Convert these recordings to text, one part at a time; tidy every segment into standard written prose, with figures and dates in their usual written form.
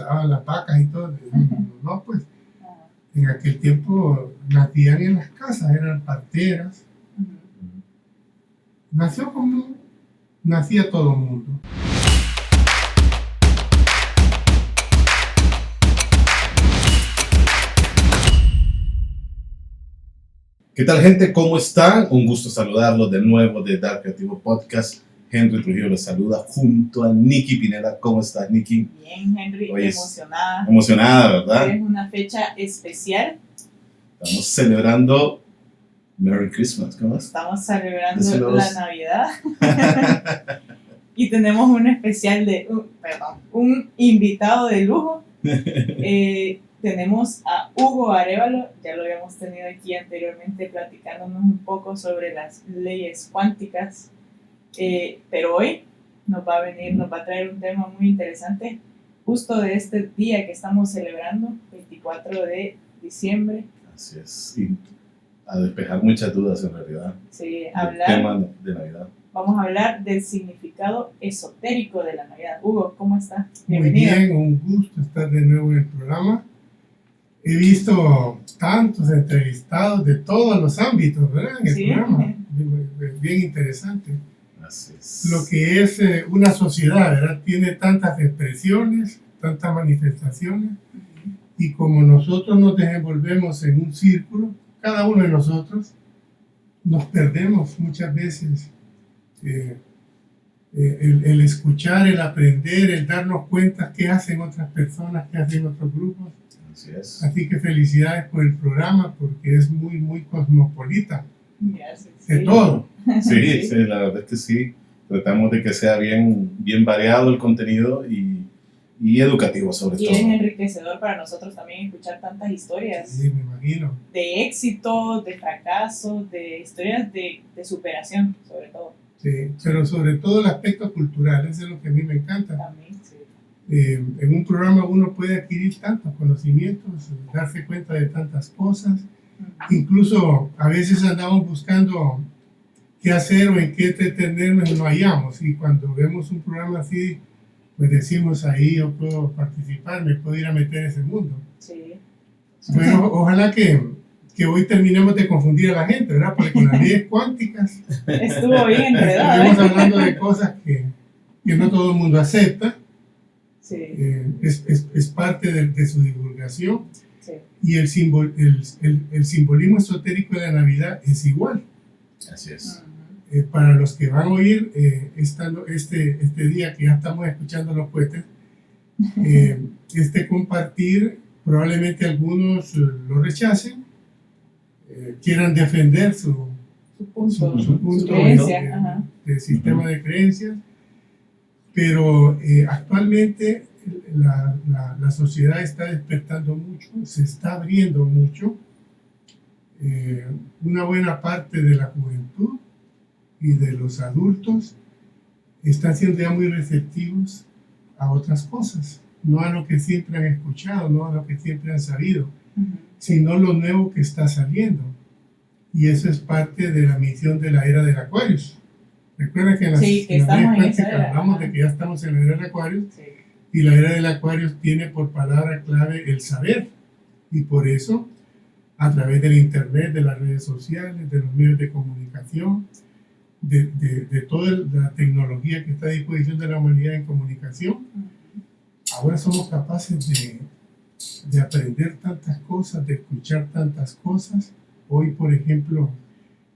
daban las vacas y todo. No, pues en aquel tiempo nacían en las casas, eran parteras. Nació como nacía todo el mundo. ¿Qué tal, gente? ¿Cómo están? Un gusto saludarlos de nuevo de Dark Creativo Podcast. Henry Trujillo les saluda junto a Nikki Pineda. ¿Cómo estás, Nikki? Bien, Henry, Hoy emocionada. Emocionada, ¿verdad? Es una fecha especial. Estamos celebrando Merry Christmas. ¿Cómo es? Estamos celebrando Decílos. la Navidad. Y tenemos un especial un invitado de lujo. Tenemos a Hugo Arévalo, ya lo habíamos tenido aquí anteriormente platicándonos un poco sobre las leyes cuánticas, pero hoy nos va a traer un tema muy interesante, justo de este día que estamos celebrando, 24 de diciembre. Así es, y a despejar muchas dudas en realidad. Sí, El tema de Navidad. Vamos a hablar del significado esotérico de la Navidad. Hugo, ¿cómo está? Muy Bienvenido. bien, un gusto estar de nuevo en el programa. He visto tantos entrevistados de todos los ámbitos, ¿verdad? En el programa. Bien interesante. Así es. Lo que es una sociedad, ¿verdad? Tiene tantas expresiones, tantas manifestaciones, y como nosotros nos desenvolvemos en un círculo, cada uno de nosotros, nos perdemos muchas veces. El escuchar, el aprender, el darnos cuenta qué hacen otras personas, qué hacen otros grupos. Así es. Así que felicidades por el programa, porque es muy, muy cosmopolita. Gracias. De todo. Sí, la verdad es que sí. Tratamos de que sea bien variado el contenido y educativo sobre Y todo. es enriquecedor para nosotros también escuchar tantas historias Sí, me imagino. de éxito, de fracaso, de historias de superación, sobre todo. Sí, pero sobre todo el aspecto cultural, eso es lo que a mí me encanta. También, sí. En un programa uno puede adquirir tantos conocimientos, darse cuenta de tantas cosas. Incluso a veces andamos buscando qué hacer o en qué entretenernos y no hallamos. Y cuando vemos un programa así, pues decimos, ahí yo puedo participar, me puedo ir a meter en ese mundo. Sí. Bueno, ojalá que hoy terminemos de confundir a la gente, ¿verdad? Porque con las leyes cuánticas Estuvo bien enredado. estuvimos hablando de cosas que no todo el mundo acepta. Sí, Es parte de su divulgación. sí. Y el simbolismo esotérico de la Navidad es igual. Así es. Para los que van a oír este día que ya estamos escuchando los cohetes, compartir, probablemente algunos lo rechacen, quieran defender su punto Su creencia, de sistema de creencias, pero actualmente la sociedad está despertando mucho, se está abriendo mucho. Una buena parte de la juventud y de los adultos están siendo ya muy receptivos a otras cosas, no a lo que siempre han escuchado, no a lo que siempre han sabido, sino lo nuevo que está saliendo. Y eso es parte de la misión de la era del Aquarius. Recuerda que en las hablamos de que ya estamos en la era del Aquarius, Sí. y la era del Aquarius tiene por palabra clave el saber, y por eso a través del internet, de las redes sociales, de los medios de comunicación, de toda la tecnología que está a disposición de la humanidad en comunicación, ahora somos capaces de aprender tantas cosas, de escuchar tantas cosas. Hoy, por ejemplo,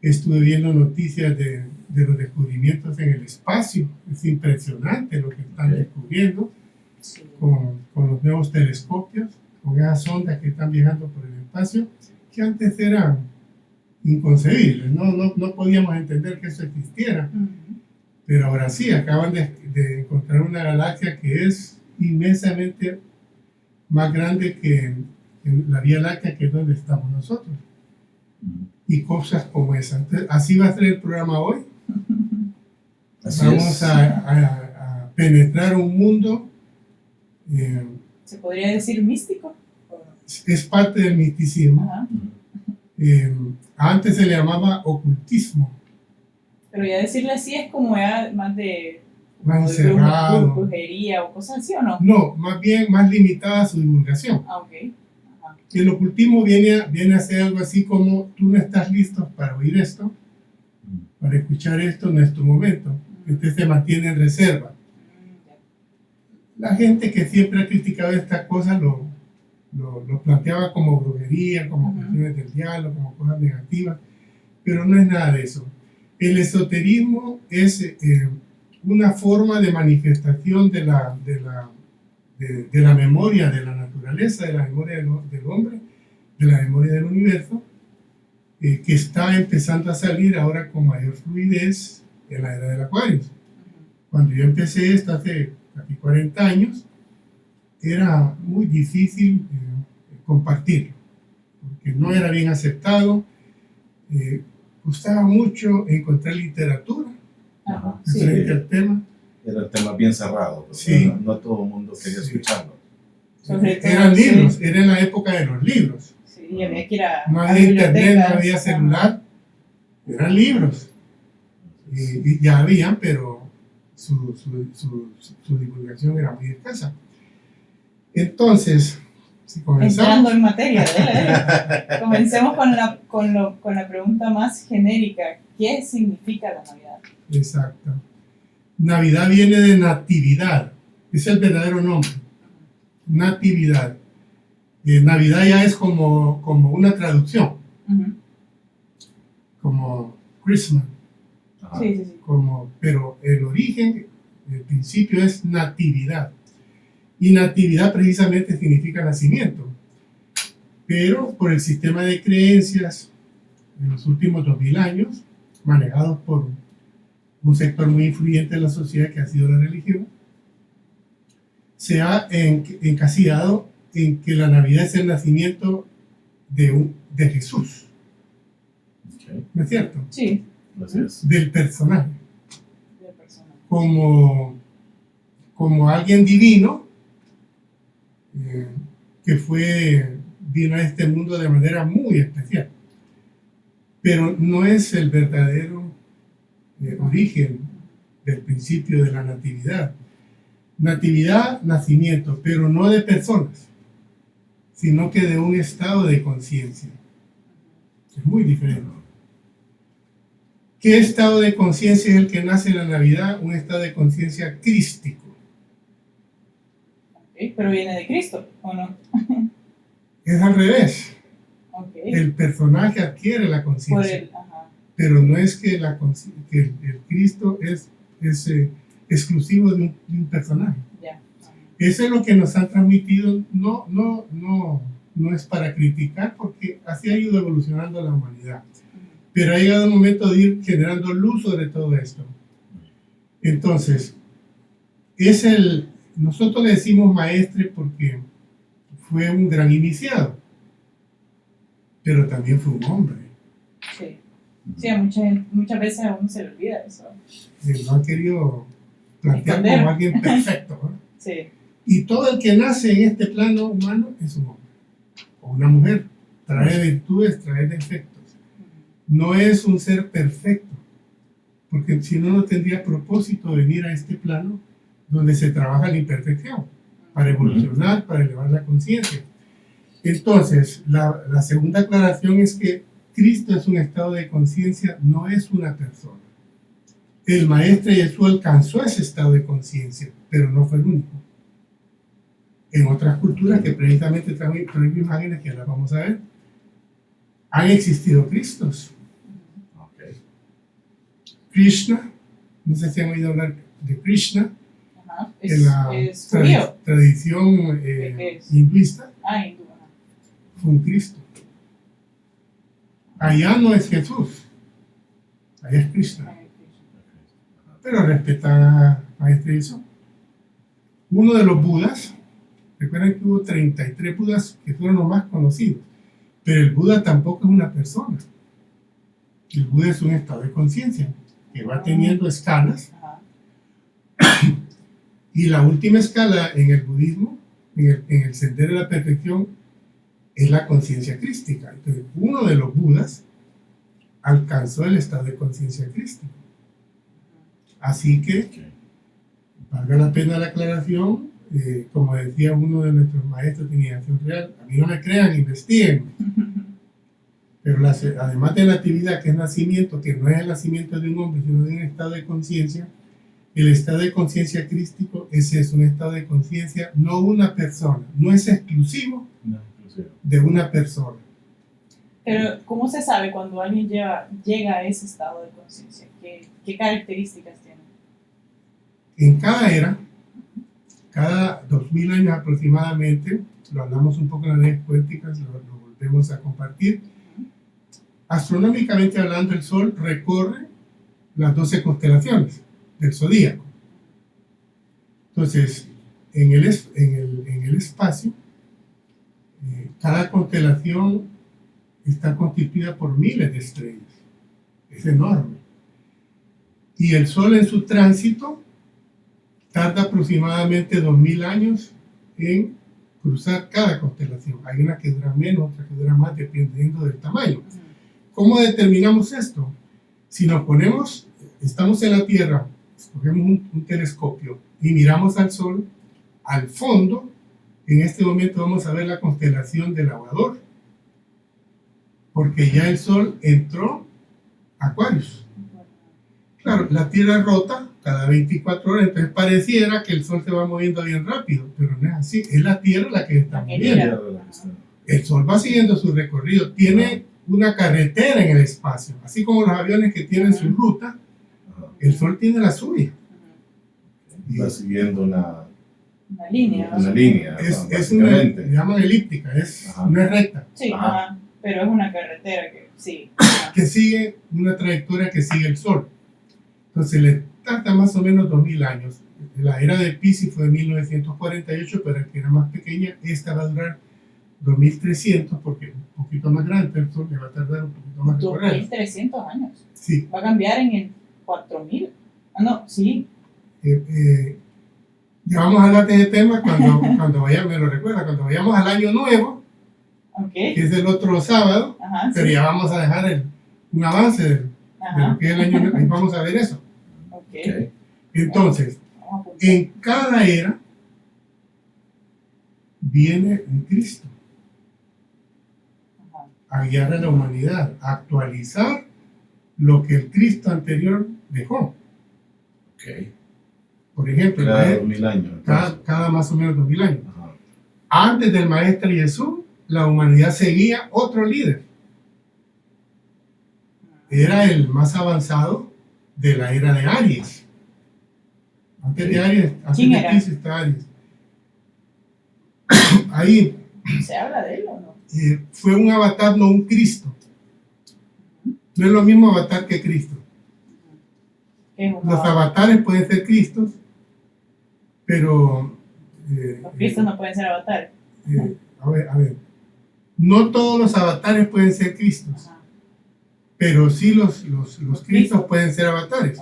estuve viendo noticias de los descubrimientos en el espacio. Es impresionante lo que están descubriendo Sí. con los nuevos telescopios, con esas ondas que están viajando por el espacio, que antes eran inconcebibles, no podíamos entender que eso existiera, pero ahora sí, acaban de encontrar una galaxia que es inmensamente más grande que la Vía Láctea, que es donde estamos nosotros, y cosas como esa. Entonces, así va a ser el programa hoy. Vamos a penetrar un mundo, ¿Se podría decir místico? es parte del misticismo. Ajá. Antes se le llamaba ocultismo. Pero ya decirle así es como ya más de más o de encerrado. brujería o cosas así, ¿o no? No, más bien más limitada su divulgación. Ah, ok. Ajá. El ocultismo viene a ser algo así como tú no estás listo para oír esto, para escuchar esto, no es tu momento. Entonces se mantiene en reserva. Ya. La gente que siempre ha criticado estas cosas lo planteaba como brujería, como cuestiones del diablo, como cosas negativas, pero no es nada de eso. El esoterismo es una forma de manifestación de la memoria de la naturaleza, de la memoria del hombre, de la memoria del universo, que está empezando a salir ahora con mayor fluidez en la era del Acuario. Cuando yo empecé esto hace casi 40 años, era muy difícil compartirlo, porque no era bien aceptado, costaba mucho encontrar literatura frente al tema. Era el tema bien cerrado, pues, Sí. no todo el mundo quería escucharlo. Eran libros, era en la época de los libros. Sí, y había que ir a No había internet, no había bibliotecas. celular, eran libros. Y ya habían, pero su divulgación era muy escasa. Entonces, si Entrando comenzamos, en materia, dale. Comencemos con la pregunta más genérica. ¿Qué significa la Navidad? exacto. Navidad viene de natividad, es el verdadero nombre, natividad. Navidad ya es como una traducción, como Christmas, Sí. pero el origen, el principio es natividad. Y natividad precisamente significa nacimiento. Pero por el sistema de creencias en los últimos 2000 años, manejados por un sector muy influyente de la sociedad que ha sido la religión, se ha encasillado en que la Navidad es el nacimiento de Jesús. Okay. ¿No es cierto? Sí. Así es. Del personaje. De persona. Como alguien divino que vino a este mundo de manera muy especial. Pero no es el verdadero origen del principio de la natividad. Natividad, nacimiento, pero no de personas, sino que de un estado de conciencia. Es muy diferente. ¿Qué estado de conciencia es el que nace en la Navidad? Un estado de conciencia crístico. Okay, pero viene de Cristo, ¿o no? Es al revés. Okay. El personaje adquiere la conciencia. Ajá. Pero no es que que el Cristo es exclusivo de un personaje. Ya. Eso es lo que nos han transmitido. No es para criticar, porque así ha ido evolucionando la humanidad. Pero ha llegado el momento de ir generando luz sobre todo esto. Entonces, nosotros le decimos maestre porque fue un gran iniciado, pero también fue un hombre. Sí. Sí, muchas veces a uno se le olvida eso. No ha querido plantear como alguien perfecto, ¿no? Sí. Y todo el que nace en este plano humano es un hombre o una mujer. Trae virtudes, trae defectos. No es un ser perfecto, porque si no, no tendría propósito venir a este plano donde se trabaja la imperfección, para evolucionar, para elevar la conciencia. Entonces, la segunda aclaración es que Cristo es un estado de conciencia, no es una persona. El Maestro Jesús alcanzó ese estado de conciencia, pero no fue el único. En otras culturas que precisamente traen imágenes que ahora vamos a ver, han existido Cristos. Okay. Krishna, no sé si han oído hablar de Krishna, Ajá. en la Es judío. tradición ¿Qué es? hinduista, Hindú. Ajá. fue un Cristo. Allá no es Jesús, allá es Krishna, pero respetan a Maestro Jesús. Uno de los Budas, recuerden que hubo 33 Budas que fueron los más conocidos, pero el Buda tampoco es una persona. El Buda es un estado de conciencia que va teniendo escalas. Ajá. Y la última escala en el budismo, en el sendero de la perfección, es la conciencia crística. Entonces, uno de los Budas alcanzó el estado de conciencia crística. Así que Valga la pena la aclaración, como decía uno de nuestros maestros de iniciación real, a mí no me crean, investiguen. Pero además de la actividad que es nacimiento, que no es el nacimiento de un hombre, sino de un estado de conciencia, el estado de conciencia crístico es un estado de conciencia, no una persona, no es exclusivo de una persona. Pero, ¿cómo se sabe cuando alguien llega a ese estado de conciencia? ¿Qué características tiene? En cada era, cada 2000 años aproximadamente, lo hablamos un poco en las leyes cuánticas, lo volvemos a compartir. Astronómicamente hablando, el Sol recorre las 12 constelaciones del zodíaco. Entonces, en el espacio, cada constelación está constituida por miles de estrellas. Es enorme. Y el Sol en su tránsito tarda aproximadamente 2000 años en cruzar cada constelación. Hay una que dura menos, otra que dura más, dependiendo del tamaño. ¿Cómo determinamos esto? Si nos ponemos, estamos en la Tierra, escogemos un telescopio y miramos al Sol, al fondo, en este momento vamos a ver la constelación del Aguador, porque ya el Sol entró a Acuarios. Claro, la Tierra rota cada 24 horas, entonces pareciera que el Sol se va moviendo bien rápido, pero no es así, es la Tierra la que está moviendo. El Sol va siguiendo su recorrido, tiene una carretera en el espacio, así como los aviones que tienen su ruta, el Sol tiene la suya. Va siguiendo una línea. Una línea, es una, le llaman elíptica, no es recta. Sí, pero es una carretera que sí. Que sigue una trayectoria que sigue el Sol. Entonces le tarda más o menos 2000 años. La era de Piscis fue de 1948, pero que era más pequeña, esta va a durar 2300, porque un poquito más grande, el Sol le va a tardar un poquito más. 2300 años. Sí. Va a cambiar en el 4000. No, sí. Ya vamos a hablar de ese tema cuando vayamos, me lo recuerda, cuando vayamos al año nuevo, que es el otro sábado, pero ya vamos a dejar un avance de lo que es el año nuevo, y vamos a ver eso. Entonces, en cada era viene un Cristo a guiar a la humanidad, a actualizar lo que el Cristo anterior dejó. Por ejemplo, cada 2000 años. Cada más o menos 2000 años. Antes del Maestro Jesús, la humanidad seguía otro líder. Era el más avanzado de la era de Aries. Antes de Aries, antes de Piscis está Aries. Ahí. ¿Se habla de él o no? Fue un avatar, no un Cristo. No es lo mismo avatar que Cristo. Los avatares pueden ser Cristos, pero... los Cristos no pueden ser avatares. A ver. No todos los avatares pueden ser Cristos, pero sí los Cristos pueden ser avatares.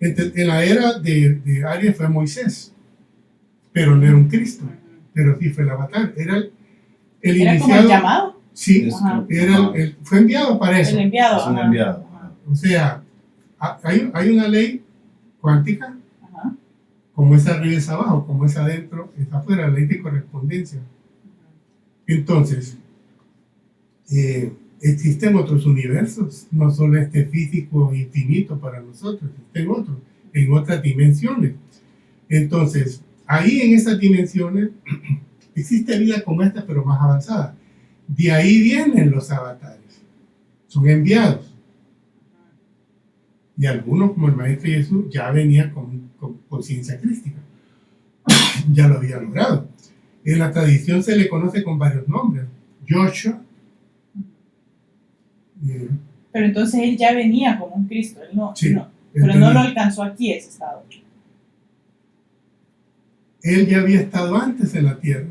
En la era de Aries fue Moisés, pero no era un Cristo, pero sí fue el avatar. Era el ¿Era iniciado, como el llamado? Sí, fue enviado para eso. El enviado. Es un enviado. O sea, hay una ley cuántica, como es arriba es abajo, como es adentro es afuera, la ley de correspondencia. Entonces, existen otros universos, no solo este físico infinito para nosotros, existen otros, en otras dimensiones. Entonces, ahí en esas dimensiones existe vida como esta, pero más avanzada. De ahí vienen los avatares, son enviados. Y algunos, como el Maestro Jesús, ya venía con conciencia crística. Ya lo había logrado. En la tradición se le conoce con varios nombres. Joshua. Pero entonces él ya venía como un Cristo. Él no, sí, pero no lo alcanzó aquí ese estado. Él ya había estado antes en la tierra.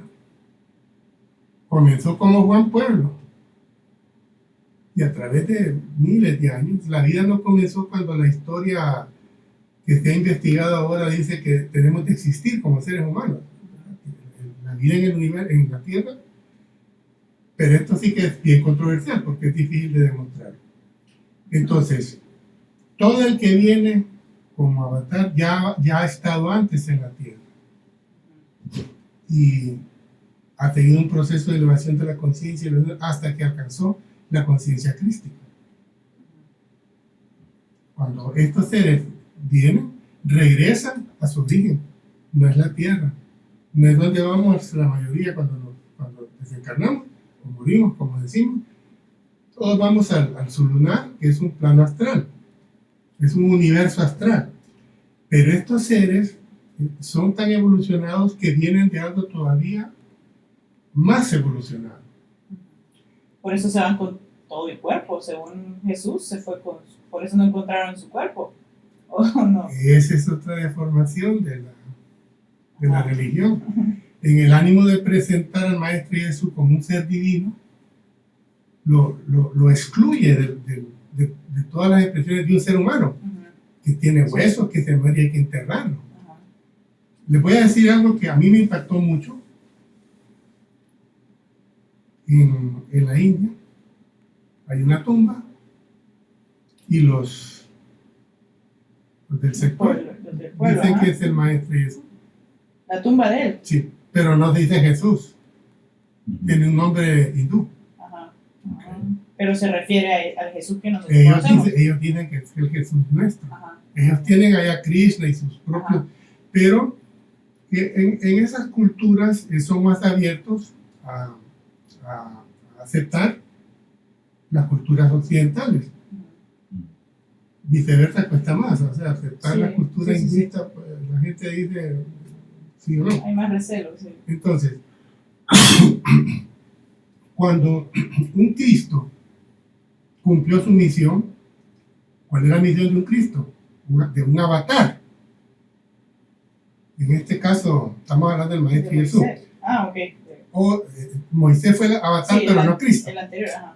Comenzó como Juan Pueblo. Y a través de miles de años, la vida no comenzó cuando la historia que se ha investigado ahora dice que tenemos de existir como seres humanos. La vida en el universo, en la Tierra, pero esto sí que es bien controversial porque es difícil de demostrar. Entonces, todo el que viene como avatar ya ha estado antes en la Tierra y ha tenido un proceso de elevación de la conciencia hasta que alcanzó la conciencia crística. Cuando estos seres vienen, regresan a su origen. No es la Tierra, no es donde vamos la mayoría cuando desencarnamos o morimos, como decimos. Todos vamos al sublunar, que es un plano astral, es un universo astral. Pero estos seres son tan evolucionados que vienen de algo todavía más evolucionado. Por eso se van con todo el cuerpo, según Jesús, se fue por eso no encontraron su cuerpo, ¿o no? Esa es otra deformación de la religión. En el ánimo de presentar al Maestro Jesús como un ser divino, lo excluye de todas las expresiones de un ser humano, que tiene huesos, que se muere y hay que enterrarlo. Les voy a decir algo que a mí me impactó mucho. En la India hay una tumba y los del sector dicen que es el Maestro Jesús. La tumba de él. Sí, pero no dice Jesús. Tiene un nombre hindú. Ajá. Pero se refiere al Jesús que nosotros conocemos. Ellos dicen que es el Jesús nuestro. Ajá. Ellos tienen allá a Krishna y sus propios. Ajá. Pero en esas culturas son más abiertos a aceptar las culturas occidentales. Viceversa cuesta más, o sea, aceptar la cultura hinduista, pues, la gente dice sí o no. Hay más recelo, sí. Entonces, cuando un Cristo cumplió su misión, ¿cuál es la misión de un Cristo? De un avatar. En este caso, estamos hablando del Maestro Jesús. Ok. O Moisés fue el avatar, Sí, pero no Cristo. El anterior, ajá.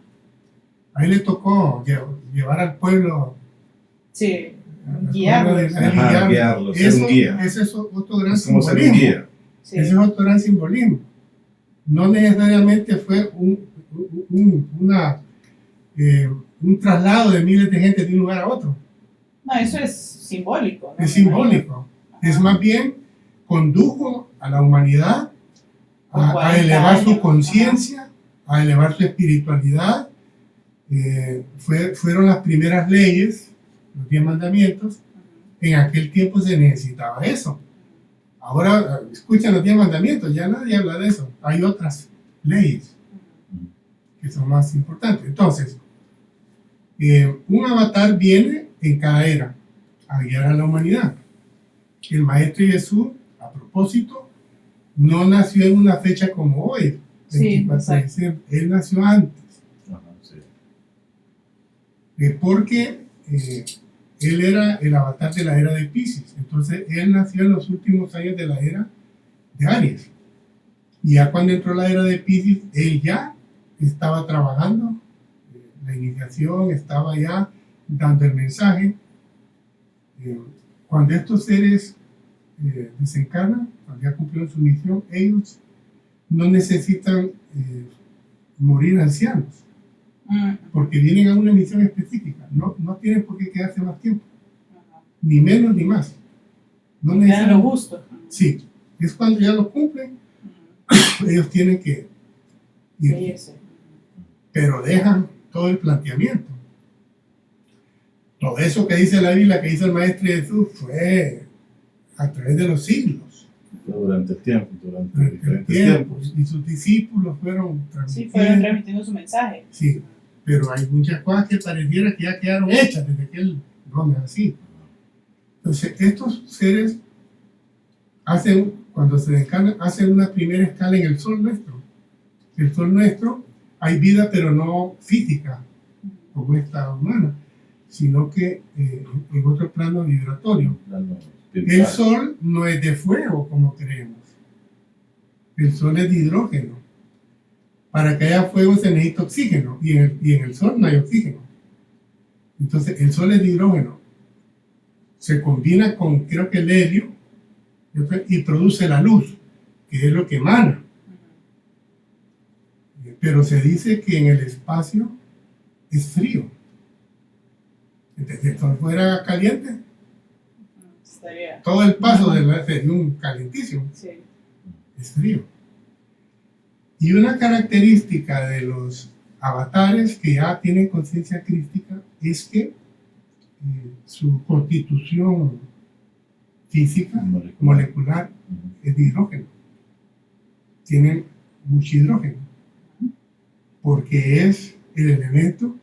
A él le tocó llevar al pueblo. Sí, guiarlos. Guiarlos, ser un guía. Ese es otro gran Es como ser un simbolismo. guía. Sí. Ese es otro gran simbolismo. No necesariamente fue un traslado de miles de gente de un lugar a otro. No, eso es simbólico, ¿no? Es simbólico. Ajá. Es más bien condujo a la humanidad Por a 40 elevar su años. conciencia, a elevar su espiritualidad. Fueron las primeras leyes, los 10 mandamientos. En aquel tiempo se necesitaba eso. Ahora escuchan los 10 mandamientos, ya nadie habla de eso. Hay otras leyes que son más importantes. Entonces, un avatar viene en cada era a guiar a la humanidad. El Maestro Jesús, a propósito, no nació en una fecha como hoy, 24 de diciembre. Él nació antes. Ajá, sí. Porque él era el avatar de la era de Piscis. Entonces, él nació en los últimos años de la era de Aries. Y ya cuando entró la era de Piscis, él ya estaba trabajando la iniciación, estaba ya dando el mensaje. Cuando estos seres desencarnan, cuando ya cumplieron su misión, ellos no necesitan morir ancianos, porque vienen a una misión específica. No tienen por qué quedarse más tiempo, ni menos ni más. No necesitan lo justo. Sí, es cuando ya lo cumplen, ellos tienen que irse. Pero dejan todo el planteamiento. Todo eso que dice la Biblia, que dice el Maestro Jesús, fue a través de los siglos. Durante el tiempo, durante diferentes tiempos. Y sus discípulos fueron transmitiendo su mensaje. Sí, pero hay muchas cosas que pareciera que ya quedaron hechas desde aquel donde así. Entonces, estos seres cuando se desencarnan, hacen una primera escala en el sol nuestro. El sol nuestro, hay vida, pero no física, como esta humana, sino que en otro plano vibratorio. El sol no es de fuego, como creemos. El sol es de hidrógeno. Para que haya fuego se necesita oxígeno, y en el sol no hay oxígeno. Entonces, el sol es de hidrógeno. Se combina con, creo que el helio, y produce la luz, que es lo que emana. Pero se dice que en el espacio es frío. Entonces, si el sol fuera caliente, Estaría. Todo el paso sería un calentísimo, Sí. es frío. Y una característica de los avatares que ya tienen conciencia crística es que su constitución física, molecular, es de hidrógeno. Tienen mucho hidrógeno, porque es el elemento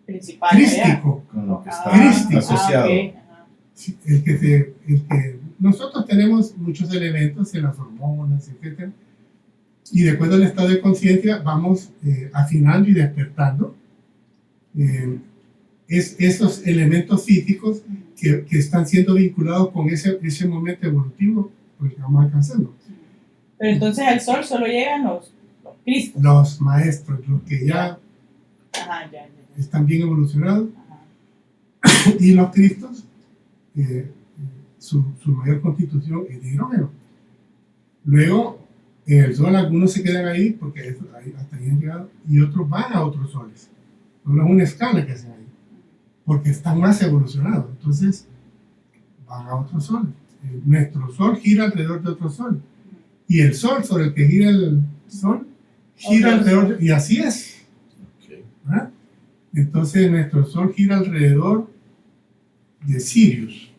Principal. crístico. Con lo que está Crístico. asociado. Ok. Ajá. Sí, nosotros tenemos muchos elementos en las hormonas, etc. Y de acuerdo al estado de conciencia vamos afinando y despertando esos elementos físicos que están siendo vinculados con ese momento evolutivo pues, que vamos alcanzando. Pero entonces al sol solo llegan los cristos. Los maestros, los que ya Ajá, ya. están bien evolucionados, Ajá. y los cristos, su mayor constitución es de hidrógeno. Luego, en el sol algunos se quedan ahí porque hasta ahí han llegado, y otros van a otros soles. Solo es una escala que hacen ahí, porque están más evolucionados. Entonces, van a otros soles. Nuestro sol gira alrededor de otro sol, y el sol sobre el que gira el sol gira alrededor, y así es. ¿Verdad? Entonces, nuestro sol gira alrededor de Sirius.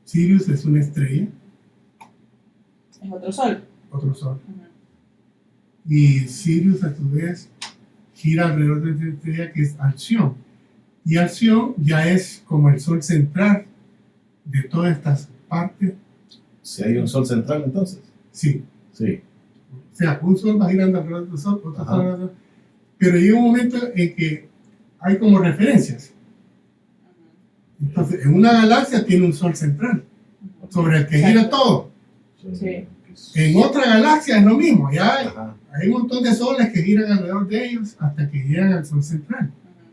Sirius es una estrella, Es otro sol. otro sol. Ajá. Y Sirius a su vez gira alrededor de esta estrella que es Alción. Y Alción ya es como el sol central de todas estas partes. Si hay un sol central, entonces. Sí. Sí. O sea, un sol va girando alrededor del sol, otro Ajá. sol alrededor del sol. Pero llega un momento en que hay como referencias. Entonces, en una galaxia tiene un sol central, sobre el que gira Exacto. todo. Sí. En otra galaxia es lo mismo. Ya Ajá. hay un montón de soles que giran alrededor de ellos hasta que llegan al sol central. Ajá.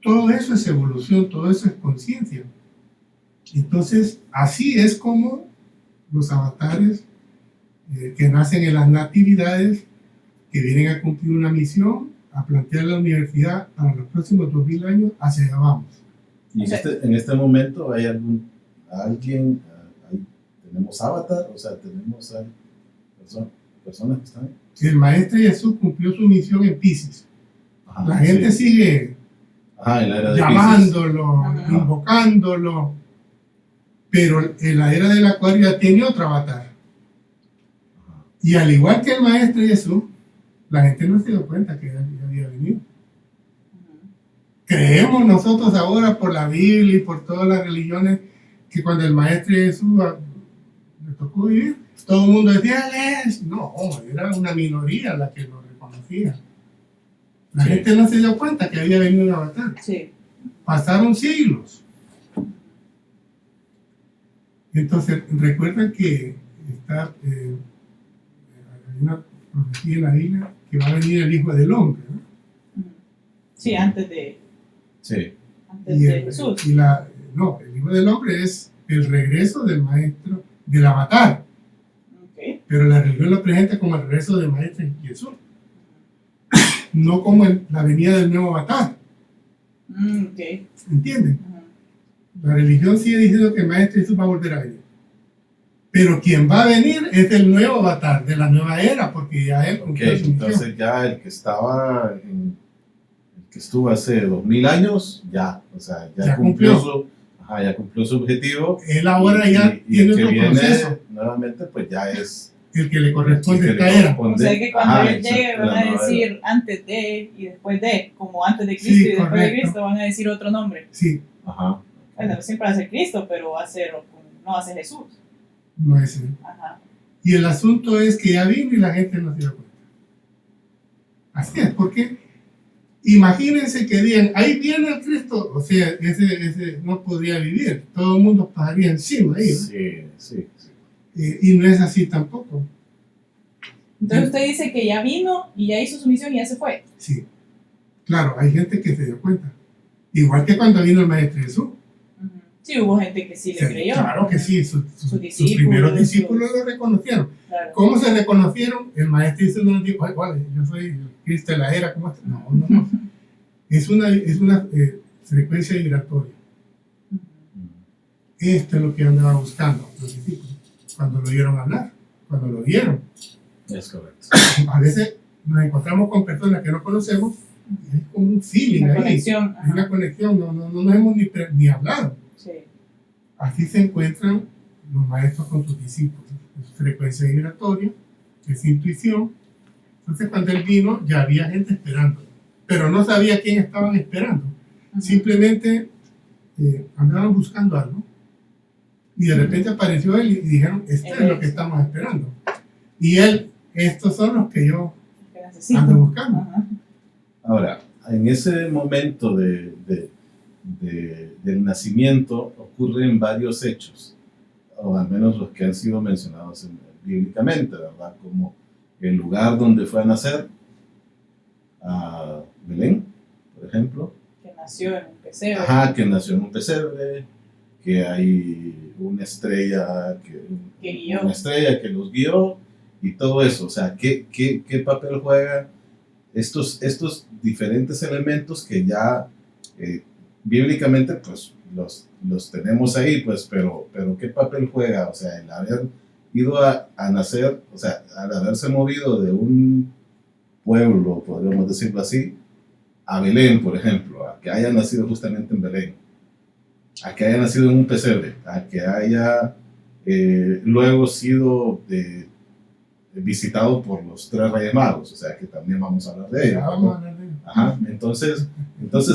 Todo eso es evolución, todo eso es conciencia. Entonces, así es como los avatares que nacen en las natividades, que vienen a cumplir una misión, a plantear la universidad para los próximos 2000 años, hacia allá vamos. Y en este momento hay alguien, tenemos avatar, o sea, tenemos personas que están ahí. El maestro Jesús cumplió su misión en Piscis. Ajá, La gente sí. sigue Ajá, en la era de llamándolo, Ajá. invocándolo, pero en la era del Acuario ya tiene otro avatar. Piscis. Ajá. Y al igual que el maestro Jesús, la gente no se dio cuenta que él había venido. Creemos nosotros ahora por la Biblia y por todas las religiones que cuando el maestro Jesús le tocó vivir, todo el mundo decía, él es. No, era una minoría la que lo reconocía. La Sí. gente no se dio cuenta que había venido un avatar. Sí. Pasaron siglos. Entonces, recuerdan que hay una profecía en la Biblia que va a venir el Hijo del Hombre, ¿no? Sí, antes de Sí. Jesús. No, el Hijo del Hombre es el regreso del maestro, del avatar, Ok. pero la religión lo presenta como el regreso del maestro Jesús, no como la venida del nuevo avatar, Ok. ¿entienden? Ajá. La religión sigue diciendo que el maestro Jesús va a volver a venir, pero quien va a venir es el nuevo avatar, de la nueva era, porque ya él Ok, cumplió su misión. entonces ya el que estuvo hace 2000 años, ya, o sea, ya cumplió. ya cumplió su objetivo. Él ahora y ya el tiene que otro viene proceso, nuevamente, pues ya es el que le corresponde el a que le esta era. corresponde. O sea que cuando Ajá, él llegue exacto, van la a nueva decir era. antes de y después de, como antes de Cristo Sí, y después de correcto. Cristo van a decir otro nombre. Sí, Ajá. Bueno, no siempre va a ser Cristo, pero va a ser, no va a ser Jesús. no es él. Ajá. Y el asunto es que ya vino y la gente no se dio cuenta. Así es, porque imagínense que digan, ahí viene el Cristo, o sea, ese no podría vivir, todo el mundo pasaría encima ahí, ¿no? Sí. Y no es así tampoco. Entonces usted dice que ya vino y ya hizo su misión y ya se fue. Sí, claro, hay gente que se dio cuenta. Igual que cuando vino el Maestro Jesús. Ujú. Sí, hubo gente que sí le Sí, creyó. claro que sí, sus discípulos, primeros discípulos lo reconocieron. Claro. ¿Cómo se reconocieron? El Maestro Jesús no dijo, "Ay, vale, yo soy el Cristo de la era, ¿cómo está?". No. Es una frecuencia vibratoria. Ujú. Esto es lo que andaba buscando los discípulos cuando lo oyeron hablar, cuando lo vieron. Es correcto. A veces nos encontramos con personas que no conocemos y hay como un feeling Una ahí. conexión. Hay una conexión, no nos hemos ni hablado. Sí. Así se encuentran los maestros con sus discípulos. Es frecuencia vibratoria, es intuición. Entonces cuando él vino ya había gente esperando, pero no sabía quién estaban esperando. Simplemente andaban buscando algo y de repente apareció él y dijeron, esto es lo que estamos esperando. Y él, estos son los que yo ando buscando. Ajá. Ahora, en ese momento del nacimiento ocurren varios hechos, o al menos los que han sido mencionados bíblicamente, ¿verdad? Como el lugar donde fue a nacer, a Belén, por ejemplo. Que nació en un pesebre. Ajá, que nació en un pesebre, que hay una estrella una estrella que los guió y todo eso. O sea, ¿qué papel juega estos diferentes elementos que ya bíblicamente pues los tenemos ahí, pues, pero ¿qué papel juega? O sea, el haber ido a nacer, o sea, al haberse movido de un pueblo, podríamos decirlo así, a Belén, por ejemplo, a que haya nacido justamente en Belén, a que haya nacido en un pesebre, a que haya luego sido visitado por los 3 Reyes Magos, o sea, que también vamos a hablar de ello. Ajá, entonces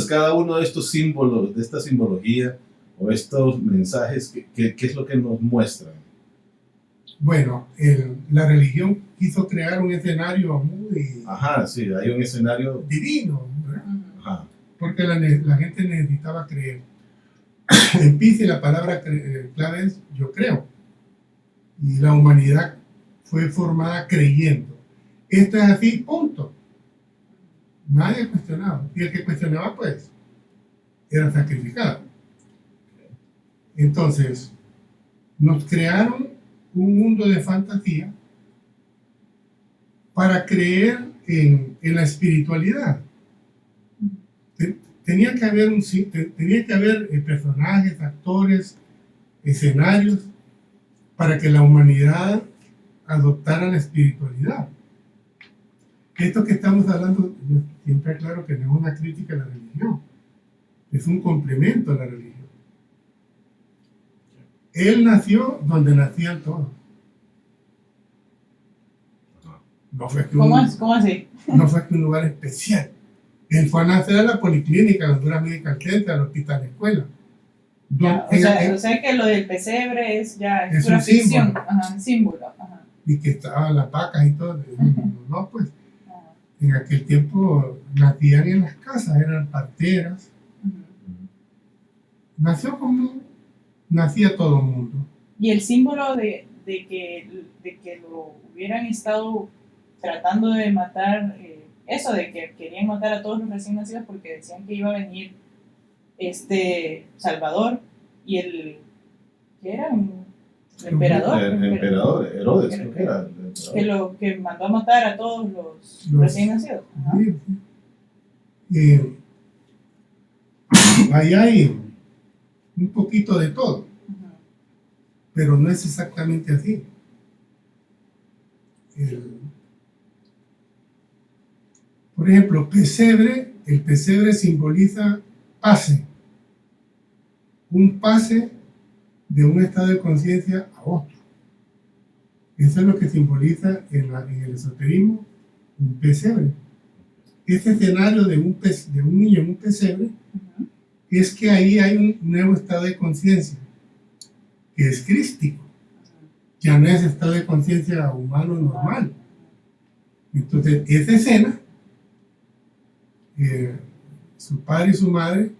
cada uno de estos símbolos, de esta simbología o estos mensajes, ¿qué es lo que nos muestran? Bueno, la religión quiso crear un escenario muy Ajá, sí, hay un escenario divino, ¿verdad? Ajá. Porque la gente necesitaba creer. En Pisces la palabra clave es yo creo. Y la humanidad fue formada creyendo. Esto es así, punto. Nadie cuestionaba. Y el que cuestionaba, pues, era sacrificado. Entonces, nos crearon un mundo de fantasía para creer en la espiritualidad. Tenía que haber personajes, actores, escenarios para que la humanidad adoptara la espiritualidad. Esto que estamos hablando, yo siempre aclaro que no es una crítica a la religión, es un complemento a la religión. Él nació donde nacían todos. No fue que ¿Cómo así? No fue que un lugar especial. Él fue a nacer a la policlínica, a la Honduras Medical Center, al hospital escuela. O sea que lo del pesebre es pura un ficción. símbolo. Ajá, un símbolo. Ajá. Y que estaban las vacas y todo. No, pues en aquel tiempo nacían en las casas, eran parteras. Nació como nacía todo el mundo. Y el símbolo de que lo hubieran estado tratando de matar, eso de que querían matar a todos los recién nacidos porque decían que iba a venir Salvador y ¿qué era? El emperador. El emperador, Herodes, creo que era. Que mandó a matar a todos los recién nacidos. Ajá. Sí. Ahí hay un poquito de todo, pero no es exactamente así. Por ejemplo, el pesebre simboliza pase, un pase de un estado de conciencia a otro. Eso es lo que simboliza en el esoterismo un pesebre. Ese escenario de un niño en un pesebre es que ahí hay un nuevo estado de conciencia, que es crístico. Ya no es estado de conciencia humano normal. Entonces, esa escena, su padre y su madre,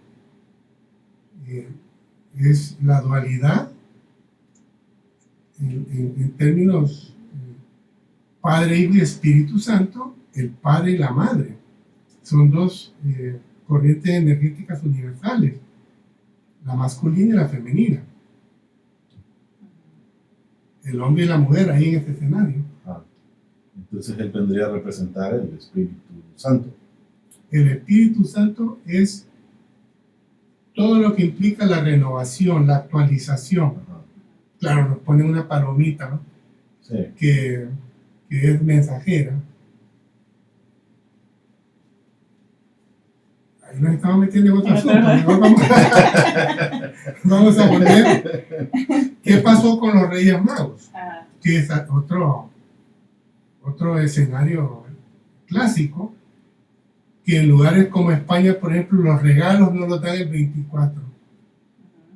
es la dualidad en términos Padre, Hijo y Espíritu Santo. El Padre y la Madre son dos corrientes energéticas universales, la masculina y la femenina. El hombre y la mujer ahí en este escenario. Entonces él vendría a representar el Espíritu Santo. El Espíritu Santo es todo lo que implica la renovación, la actualización. Ajá. Claro, nos ponen una palomita, ¿no? Sí. que es mensajera. Ahí nos estamos metiendo en otro asunto. Mejor vamos a volver. ¿Qué pasó con los Reyes Magos? Que es otro escenario clásico, que en lugares como España, por ejemplo, los regalos no los dan el 24,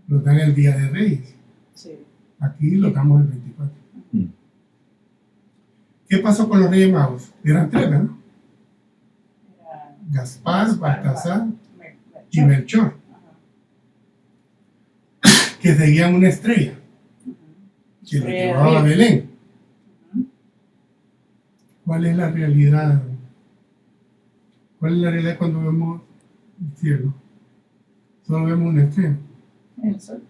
los dan el Día de Reyes. Sí. Aquí los damos el 24. ¿Qué pasó con los Reyes Magos? Eran tres, ¿no? Gaspar, Baltasar y Melchor, que seguían una estrella que le llevaba a Belén. ¿Cuál es la realidad? ¿Cuál es la realidad cuando vemos el cielo? Solo vemos una estrella. El sol.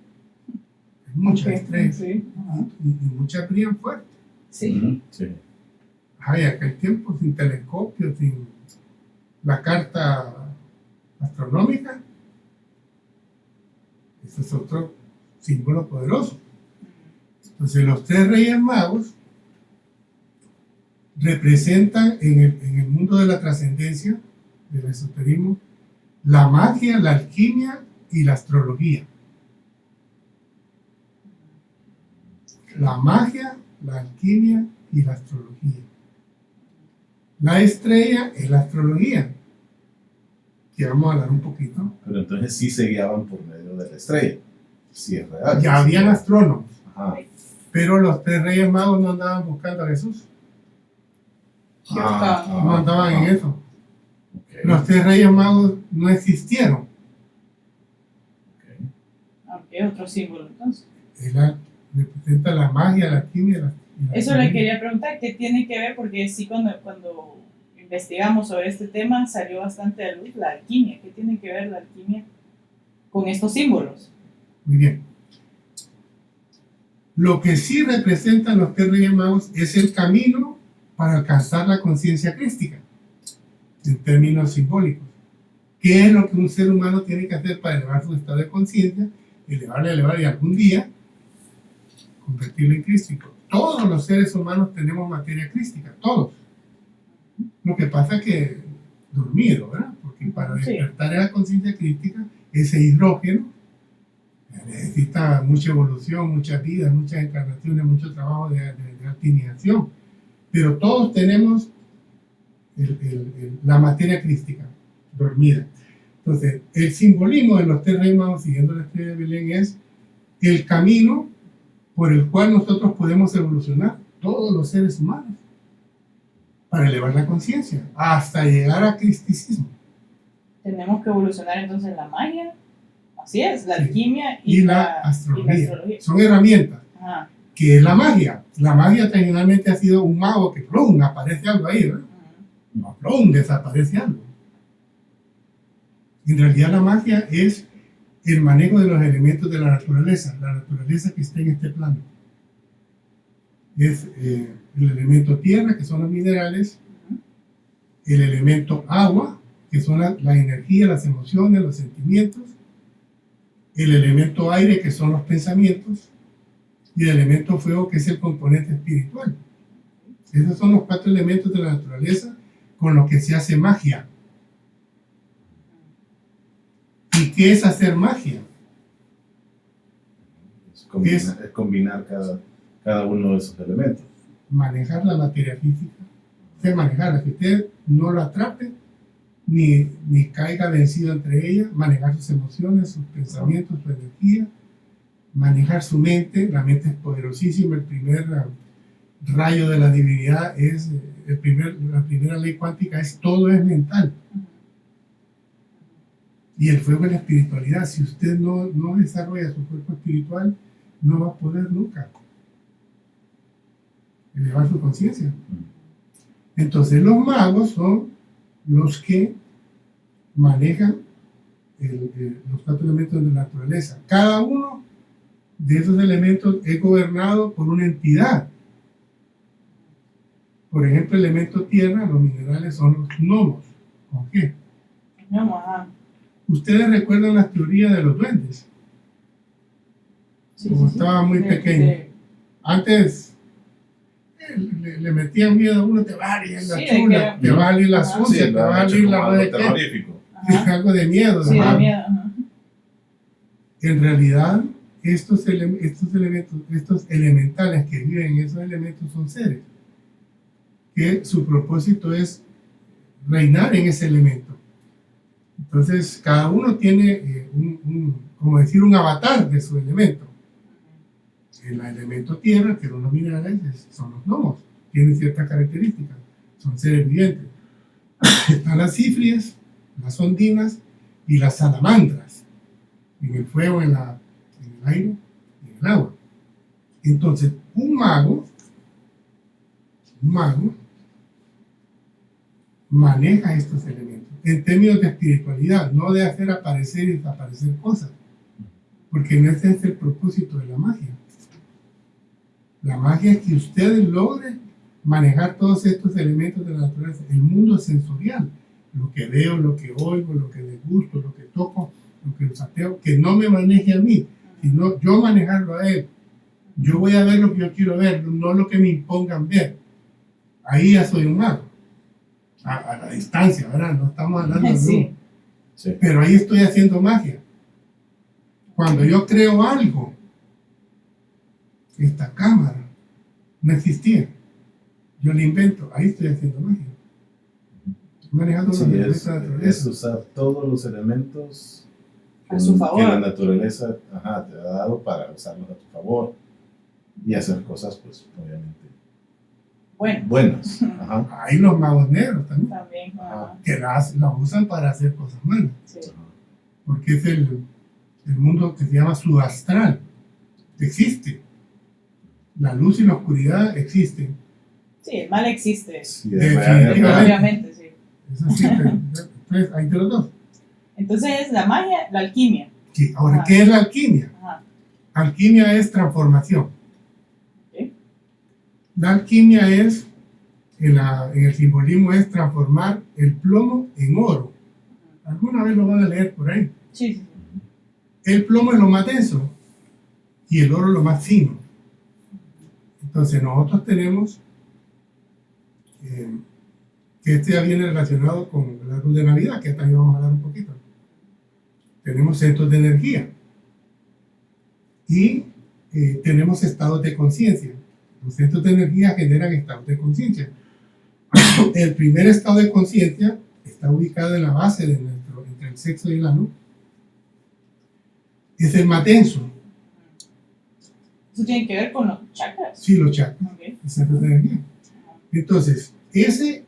Hay muchas estrellas. Sí. Y muchas brillan fuerte. Sí. Sí. Ay, aquel tiempo sin telescopio, sin la carta astronómica. Ese es otro símbolo poderoso. Entonces, los tres Reyes Magos representan en el mundo de la trascendencia, del esoterismo, la magia, la alquimia y la astrología. La magia, la alquimia y la astrología. La estrella es la astrología, que vamos a hablar un poquito. Pero entonces sí se guiaban por medio de la estrella. Sí, es real. Ya habían astrónomos, Ajá. pero los tres Reyes Magos no andaban buscando a Jesús. No andaban en eso. Okay. Los tres Reyes Magos no existieron. Okay. Otro símbolo entonces. Representa la magia, la alquimia y la Eso le quería preguntar, ¿qué tiene que ver? Porque sí, cuando investigamos sobre este tema salió bastante a luz la alquimia. ¿Qué tiene que ver la alquimia con estos símbolos? Muy bien. Lo que sí representan los tres Reyes Magos es el camino para alcanzar la conciencia crística, en términos simbólicos. ¿Qué es lo que un ser humano tiene que hacer para elevar su estado de conciencia? Elevar y algún día convertirlo en crístico. Todos los seres humanos tenemos materia crística, todos. Lo que pasa es que dormido, ¿verdad? Porque para despertar la conciencia crística, ese hidrógeno necesita mucha evolución, muchas vidas, muchas encarnaciones, mucho trabajo de alquimización. Pero todos tenemos la materia crística dormida. Entonces, el simbolismo de los tres Reyes Magos, siguiendo la estrella de Belén, es el camino por el cual nosotros podemos evolucionar, todos los seres humanos, para elevar la conciencia, hasta llegar a cristicismo. Tenemos que evolucionar entonces la magia, así es, la Sí. alquimia Y la astrología. y la astrología. Son herramientas. Ajá. ¿Qué es la magia? La magia tradicionalmente ha sido un mago que ¡plum! Aparece algo ahí, ¿verdad? No, ¡plum! Desaparece algo. En realidad la magia es el manejo de los elementos de la naturaleza que está en este plano. Es el elemento tierra, que son los minerales, el elemento agua, que son la energía, las emociones, los sentimientos, el elemento aire, que son los pensamientos, y el elemento fuego, que es el componente espiritual. Esos son los cuatro elementos de la naturaleza con los que se hace magia. ¿Y qué es hacer magia? Es combinar cada uno de esos elementos. Manejar la materia física. Usted manejarla, que usted no lo atrape, ni caiga vencido entre ellas, manejar sus emociones, sus pensamientos, su energía, manejar su mente. La mente es poderosísima. El primer rayo de la divinidad es, la primera ley cuántica es todo es mental. Y el fuego es la espiritualidad. Si usted no desarrolla su cuerpo espiritual, no va a poder nunca elevar su conciencia. Entonces los magos son los que manejan los cuatro elementos de la naturaleza. Cada uno de esos elementos es gobernado por una entidad. Por ejemplo, el elemento tierra, los minerales son los gnomos. ¿Con qué? No, ajá. Ustedes recuerdan las teorías de los duendes. Sí, Como estaba muy pequeño. Antes le metían miedo a uno, te va a salir la chula, te va a salir la sucia, te va a salir la red terrorífico. algo de miedo. Sí, de miedo. En realidad, estos elementales que viven en esos elementos son seres, que su propósito es reinar en ese elemento. Entonces, cada uno tiene como decir, un avatar de su elemento. El elemento tierra, que son los minerales, son los gnomos, tienen ciertas características, son seres vivientes. Están las cifrias, las ondinas y las salamandras, en el fuego, en el aire y en el agua. Entonces, un mago maneja estos elementos en términos de espiritualidad, no de hacer aparecer y desaparecer cosas, porque no ese es el propósito de la magia. La magia es que ustedes logren manejar todos estos elementos de la naturaleza, el mundo sensorial, lo que veo, lo que oigo, lo que degusto, lo que toco, lo que olfateo, que no me maneje a mí, sino yo manejarlo a él. Yo voy a ver lo que yo quiero ver, no lo que me impongan ver. Ahí ya soy un mago. A la distancia, ¿verdad? No estamos hablando de sí. Sí. Pero ahí estoy haciendo magia. Cuando yo creo algo, esta cámara no existía. Yo la invento, ahí estoy haciendo magia. Manejando los elementos de la naturaleza. Es usar todos los elementos a su favor, que la naturaleza te ha dado para usarlos a tu favor y hacer cosas, pues, obviamente, buenas. Ajá. Hay los magos negros también, que las usan para hacer cosas malas. Sí. Porque es el mundo que se llama subastral. Existe. La luz y la oscuridad existen. Sí, el mal existe. Sí, obviamente, sí. Eso sí, entonces hay de los dos. Entonces es la magia, la alquimia. Sí. Ahora, ¿qué es la alquimia? Alquimia es transformación. ¿Sí? La alquimia es, en el simbolismo, es transformar el plomo en oro. Alguna vez lo van a leer por ahí. Sí. El plomo es lo más denso y el oro lo más fino. Entonces nosotros tenemos, que este ya viene relacionado con el árbol de Navidad, que también vamos a hablar un poquito. Tenemos centros de energía y tenemos estados de conciencia. Los centros de energía generan estados de conciencia. El primer estado de conciencia está ubicado en la base de entre el sexo y el ano. Es el más denso. ¿Eso tiene que ver con los chakras? Sí, los chakras, los centros de energía. Entonces, ese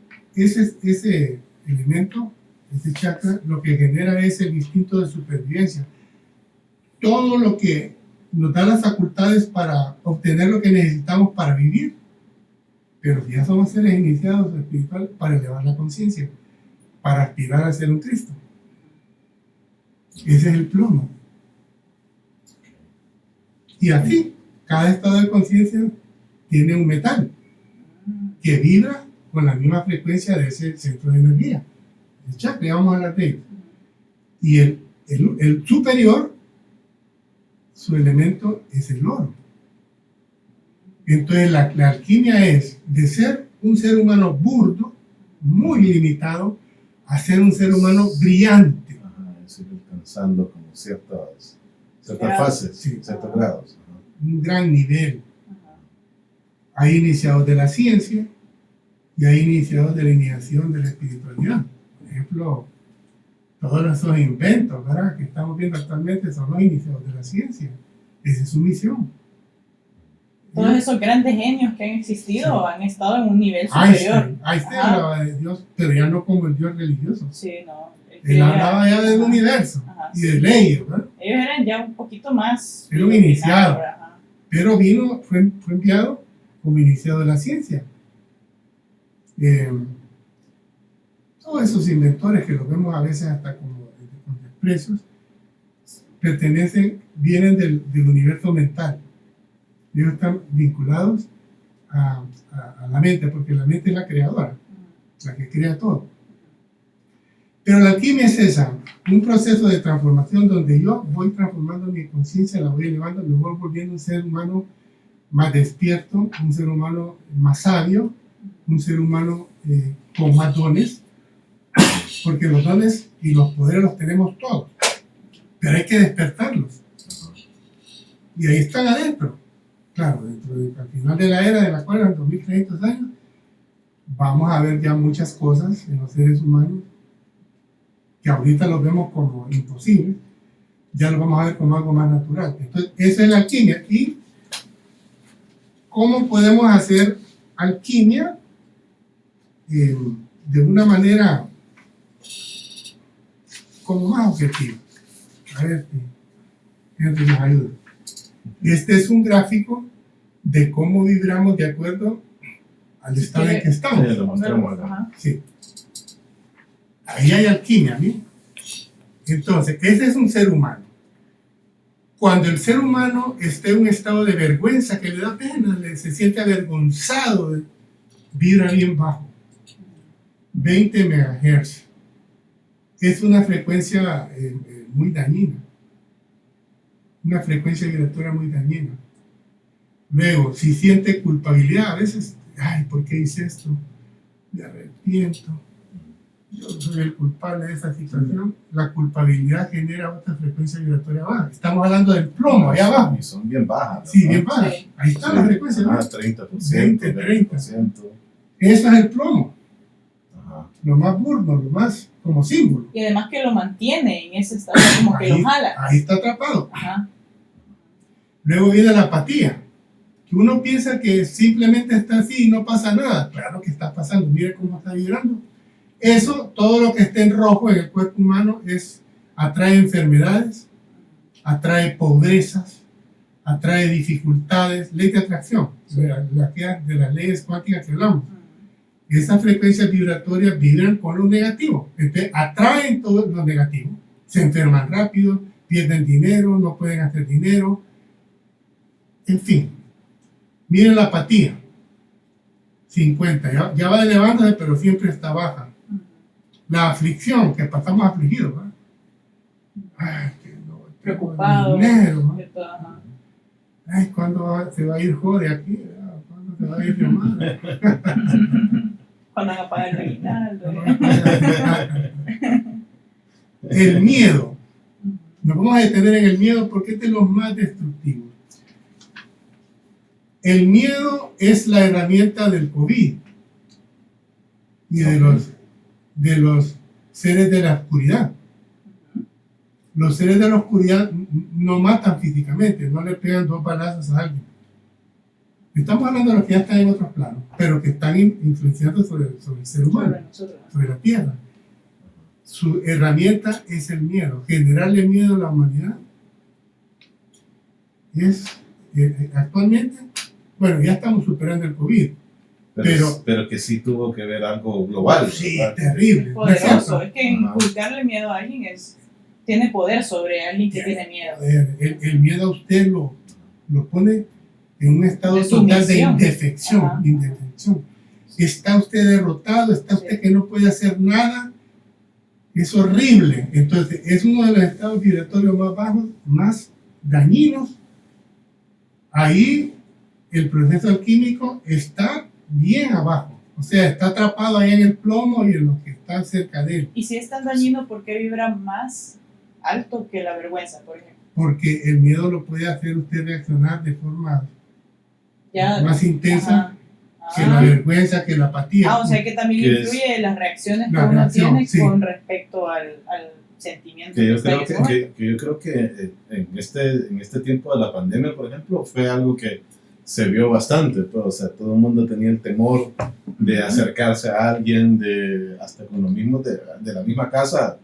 elemento, ese chakra, lo que genera es el instinto de supervivencia. Todo lo que nos da las facultades para obtener lo que necesitamos para vivir. Pero si ya somos seres iniciados espiritual, para elevar la conciencia, para aspirar a ser un Cristo. Ese es el plomo. Y así, cada estado de conciencia tiene un metal que vibra con la misma frecuencia de ese centro de energía. El chakra, ya vamos a hablar de ello. Y el superior, su elemento es el oro. Entonces la alquimia es de ser un ser humano burdo, muy limitado, a ser un ser humano brillante. Es ir alcanzando como ciertas fases, sí, ciertos grados. Un gran nivel. Hay iniciados de la ciencia y hay iniciados de la iniciación de la espiritualidad. Por ejemplo, todos esos inventos, ¿verdad?, que estamos viendo actualmente son los iniciados de la ciencia. Esa es su misión. Todos esos grandes genios que han existido han estado en un nivel superior. Einstein hablaba de Dios, pero ya no como el Dios religioso. Sí, no. Él hablaba ya del universo y de leyes, ¿verdad? Ellos eran ya un poquito más... Era un iniciado, pero fue enviado como iniciado de la ciencia. Todos esos inventores que los vemos a veces hasta con desprecios, vienen del universo mental. Ellos están vinculados a la mente, porque la mente es la creadora, la que crea todo. Pero la alquimia es esa, un proceso de transformación donde yo voy transformando mi conciencia, la voy elevando, me voy volviendo un ser humano más despierto, un ser humano más sabio, un ser humano con más dones, porque los dones y los poderes los tenemos todos, pero hay que despertarlos. Y ahí están adentro. Claro, al final de la era de la cual en 2300 años, vamos a ver ya muchas cosas en los seres humanos que ahorita los vemos como imposibles, ya lo vamos a ver como algo más natural. Entonces, esa es la alquimia. ¿Y cómo podemos hacer alquimia de una manera como más objetiva? A ver si Henry nos ayuda. Este es un gráfico de cómo vibramos de acuerdo al estado en que estamos. Sí, lo mostramos acá. Sí. Ahí hay alquimia, ¿no? Entonces, ese es un ser humano. Cuando el ser humano esté en un estado de vergüenza, que le da pena, se siente avergonzado, vibra bien bajo. 20 MHz. Es una frecuencia muy dañina. Una frecuencia vibratoria muy dañina. Luego, si siente culpabilidad, a veces, ay, ¿por qué hice esto? Me arrepiento. Yo soy el culpable de esa situación. La culpabilidad genera otra frecuencia vibratoria baja. Estamos hablando del plomo, allá abajo. Y son bien bajas, ¿no? Sí, bien bajas. Ahí está la frecuencia. ¿No? 30%, 20, 30%. 20%. Eso es el plomo. Ajá. Lo más burdo, lo más como símbolo. Y además que lo mantiene en ese estado, como que lo jala. Ahí está atrapado. Ajá. Luego viene la apatía. Que uno piensa que simplemente está así y no pasa nada. Claro que está pasando. Mire cómo está vibrando. Eso, todo lo que esté en rojo en el cuerpo humano atrae enfermedades, atrae pobrezas, atrae dificultades, ley de atracción, de las leyes cuánticas que hablamos. Esas frecuencias vibratorias vibran con lo negativo, entonces atraen todo lo negativo, se enferman rápido, pierden dinero, no pueden hacer dinero, en fin. Miren la apatía, 50, ya va elevándose, pero siempre está baja. La aflicción, que pasamos afligidos, ¿verdad? Ay, que no, preocupado. Dinero, ¿no? Ajá. Ay, ¿cuándo se va a ir Jode aquí? ¿Cuándo se va a ir mi madre? Cuando van a pagar el aguinaldo. El miedo. Nos vamos a detener en el miedo porque es de los más destructivos. El miedo es la herramienta del COVID y de los seres de la oscuridad. Los seres de la oscuridad no matan físicamente, no le pegan 2 balazos a alguien. Estamos hablando de los que ya están en otros planos, pero que están influenciando sobre el ser humano, sobre la tierra. Su herramienta es el miedo. Generarle miedo a la humanidad es actualmente, bueno, ya estamos superando el COVID. Pero que sí tuvo que ver algo global. Sí, ¿verdad? terrible. Poderoso. Es que inculcarle miedo a alguien tiene poder sobre alguien que tiene miedo. El miedo a usted lo pone en un estado De total de sumisión. indefensión. Está usted derrotado, está usted que no puede hacer nada. Es horrible. Entonces, es uno de los estados vibratorios más bajos, más dañinos. Ahí el proceso alquímico está bien abajo, o sea, está atrapado ahí en el plomo y en lo que está cerca de él. Y si es tan dañino, ¿por qué vibra más alto que la vergüenza, por ejemplo? Porque el miedo lo puede hacer usted reaccionar de forma más intensa que la vergüenza, que la apatía. O sea que también influye las reacciones que uno reacción, tiene sí, con respecto al sentimiento. Que yo creo que en este tiempo de la pandemia, por ejemplo, fue algo que se vio bastante, pues, o sea, todo el mundo tenía el temor de acercarse a alguien, hasta con lo mismo de la misma casa.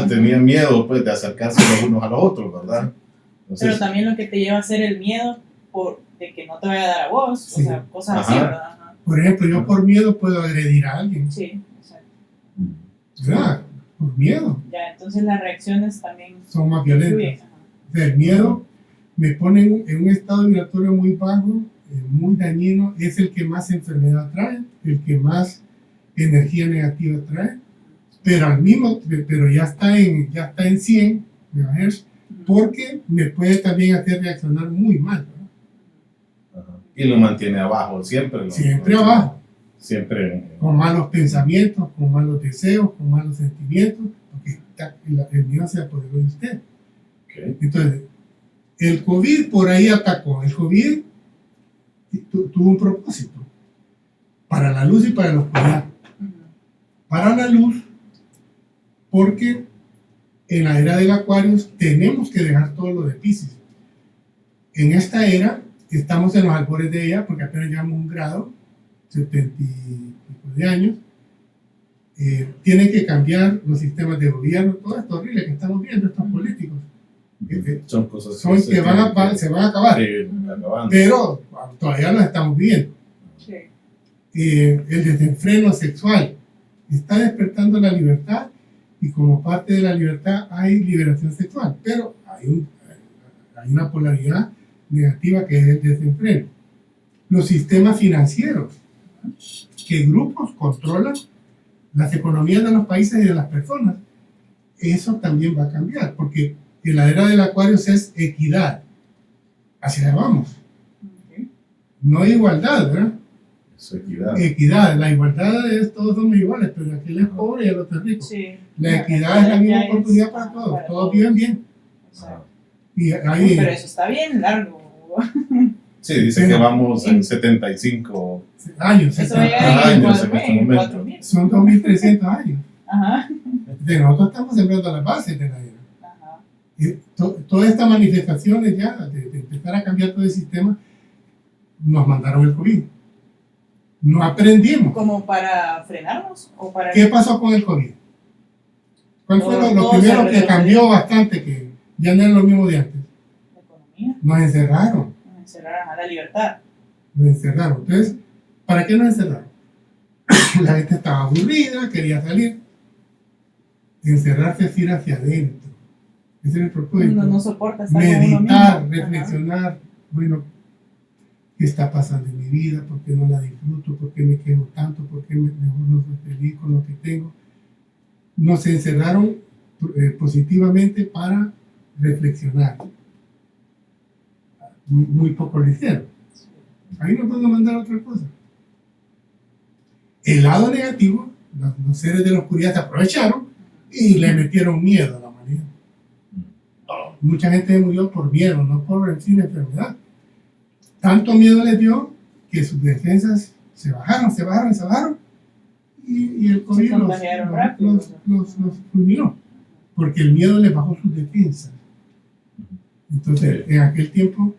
Tenía miedo, pues, de acercarse los unos a los otros, ¿verdad? Entonces, pero también lo que te lleva a ser el miedo de que no te vaya a dar a vos, sí, o sea, cosas así, ¿verdad? Ajá. Por ejemplo, yo por miedo puedo agredir a alguien. Sí, exacto. ¿Verdad? Por miedo. Ya, entonces las reacciones también Son más violentas. O sea, el miedo me pone en un estado vibratorio muy bajo, muy dañino, es el que más enfermedad trae, el que más energía negativa trae. pero ya está en 100 MHz, porque me puede también hacer reaccionar muy mal, ¿verdad? Ajá. Y lo mantiene abajo, siempre. Siempre abajo. Siempre. Con malos pensamientos, con malos deseos, con malos sentimientos, porque el miedo se apoderó de usted. Okay. Entonces, el COVID por ahí atacó. El COVID tuvo un propósito para la luz y para la oscuridad. Para la luz, porque en la era del Acuario tenemos que dejar todo lo de Piscis. En esta era estamos en los albores de ella, porque apenas llevamos un grado, 70 y pico de años. Tienen que cambiar los sistemas de gobierno, todo esto horrible que estamos viendo, estos políticos. Son cosas que se van a acabar, pero todavía los estamos viendo. Sí. El desenfreno sexual está despertando la libertad, y como parte de la libertad hay liberación sexual, pero hay una polaridad negativa que es el desenfreno. Los sistemas financieros, que grupos controlan las economías de los países y de las personas, eso también va a cambiar, porque en la era del Acuario es equidad, hacia allá vamos. No igualdad, ¿verdad? Es equidad. Equidad, la igualdad es todos somos iguales, pero aquel es pobre y el otro es rico. Sí. La equidad es la misma oportunidad para todos, todos viven bien. Y hay, pero eso está bien largo. Sí, dice que vamos en 75 años. Eso ya en este momento. Son 2.300 años. Ajá. Nosotros estamos sembrando las bases de la era. Ajá. Todas estas manifestaciones ya de empezar a cambiar todo el sistema nos mandaron el COVID. No aprendimos. ¿Como para frenarnos? ¿O para ¿Qué pasó con el COVID? ¿Cuál fue lo primero que cambió bastante, que ya no es lo mismo de antes? La economía. Nos encerraron. Nos encerraron a la libertad. Nos encerraron. Entonces, ¿para qué nos encerraron? La gente estaba aburrida, quería salir. Encerrarse es ir hacia adentro. Ese es el propósito. Uno no soporta estar con uno meditar, mismo. reflexionar. Ajá. Bueno, ¿qué está pasando en mi vida? ¿Por qué no la disfruto? ¿Por qué me quejo tanto? ¿Por qué mejor no soy feliz con lo que tengo? Nos encerraron positivamente para reflexionar. Muy poco lo hicieron. Ahí nos van a mandar otra cosa. El lado negativo, los seres de la oscuridad se aprovecharon y le metieron miedo a la humanidad. Mucha gente murió por miedo, no por en sí la enfermedad. Tanto miedo les dio que sus defensas se bajaron y el COVID los fulminó, porque el miedo les bajó sus defensas. Entonces, en aquel tiempo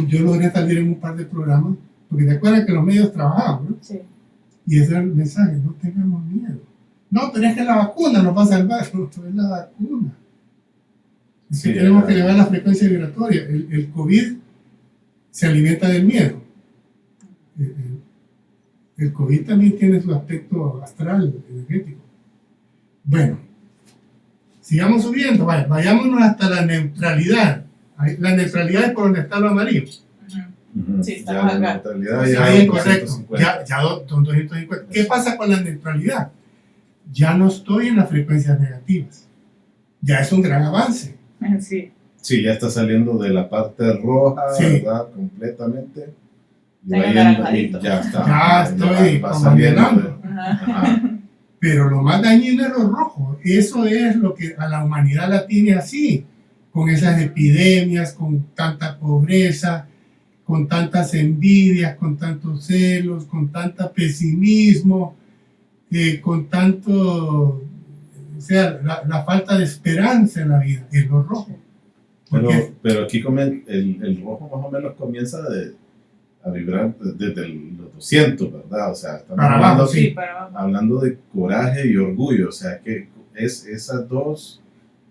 yo logré salir en un par de programas, porque te acuerdas que los medios trabajaban, ¿no? Sí. Y ese era el mensaje: no tengamos miedo. No, pero es que la vacuna nos va a salvar. No, es la vacuna. Es que tenemos que elevar la frecuencia vibratoria. El COVID se alimenta del miedo. El COVID también tiene su aspecto astral, energético. Bueno, sigamos subiendo, vayámonos hasta la neutralidad. La neutralidad es por donde está lo amarillo. Sí, estamos acá. Ahí es correcto. Ya 250. ¿Qué pasa con la neutralidad? Ya no estoy en las frecuencias negativas. Ya es un gran avance. Sí. Sí, ya está saliendo de la parte roja, sí, ¿verdad? Completamente. Y ya está. Ya estoy saliendo. Pero lo más dañino es lo rojo. Eso es lo que a la humanidad la tiene así, con esas epidemias, con tanta pobreza, con tantas envidias, con tantos celos, con tanto pesimismo, con tanto, o sea, la falta de esperanza en la vida, es lo rojo. Pero aquí el rojo más o menos comienza a vibrar desde los 200, ¿verdad? O sea, estamos hablando de coraje y orgullo, o sea, que es esas dos,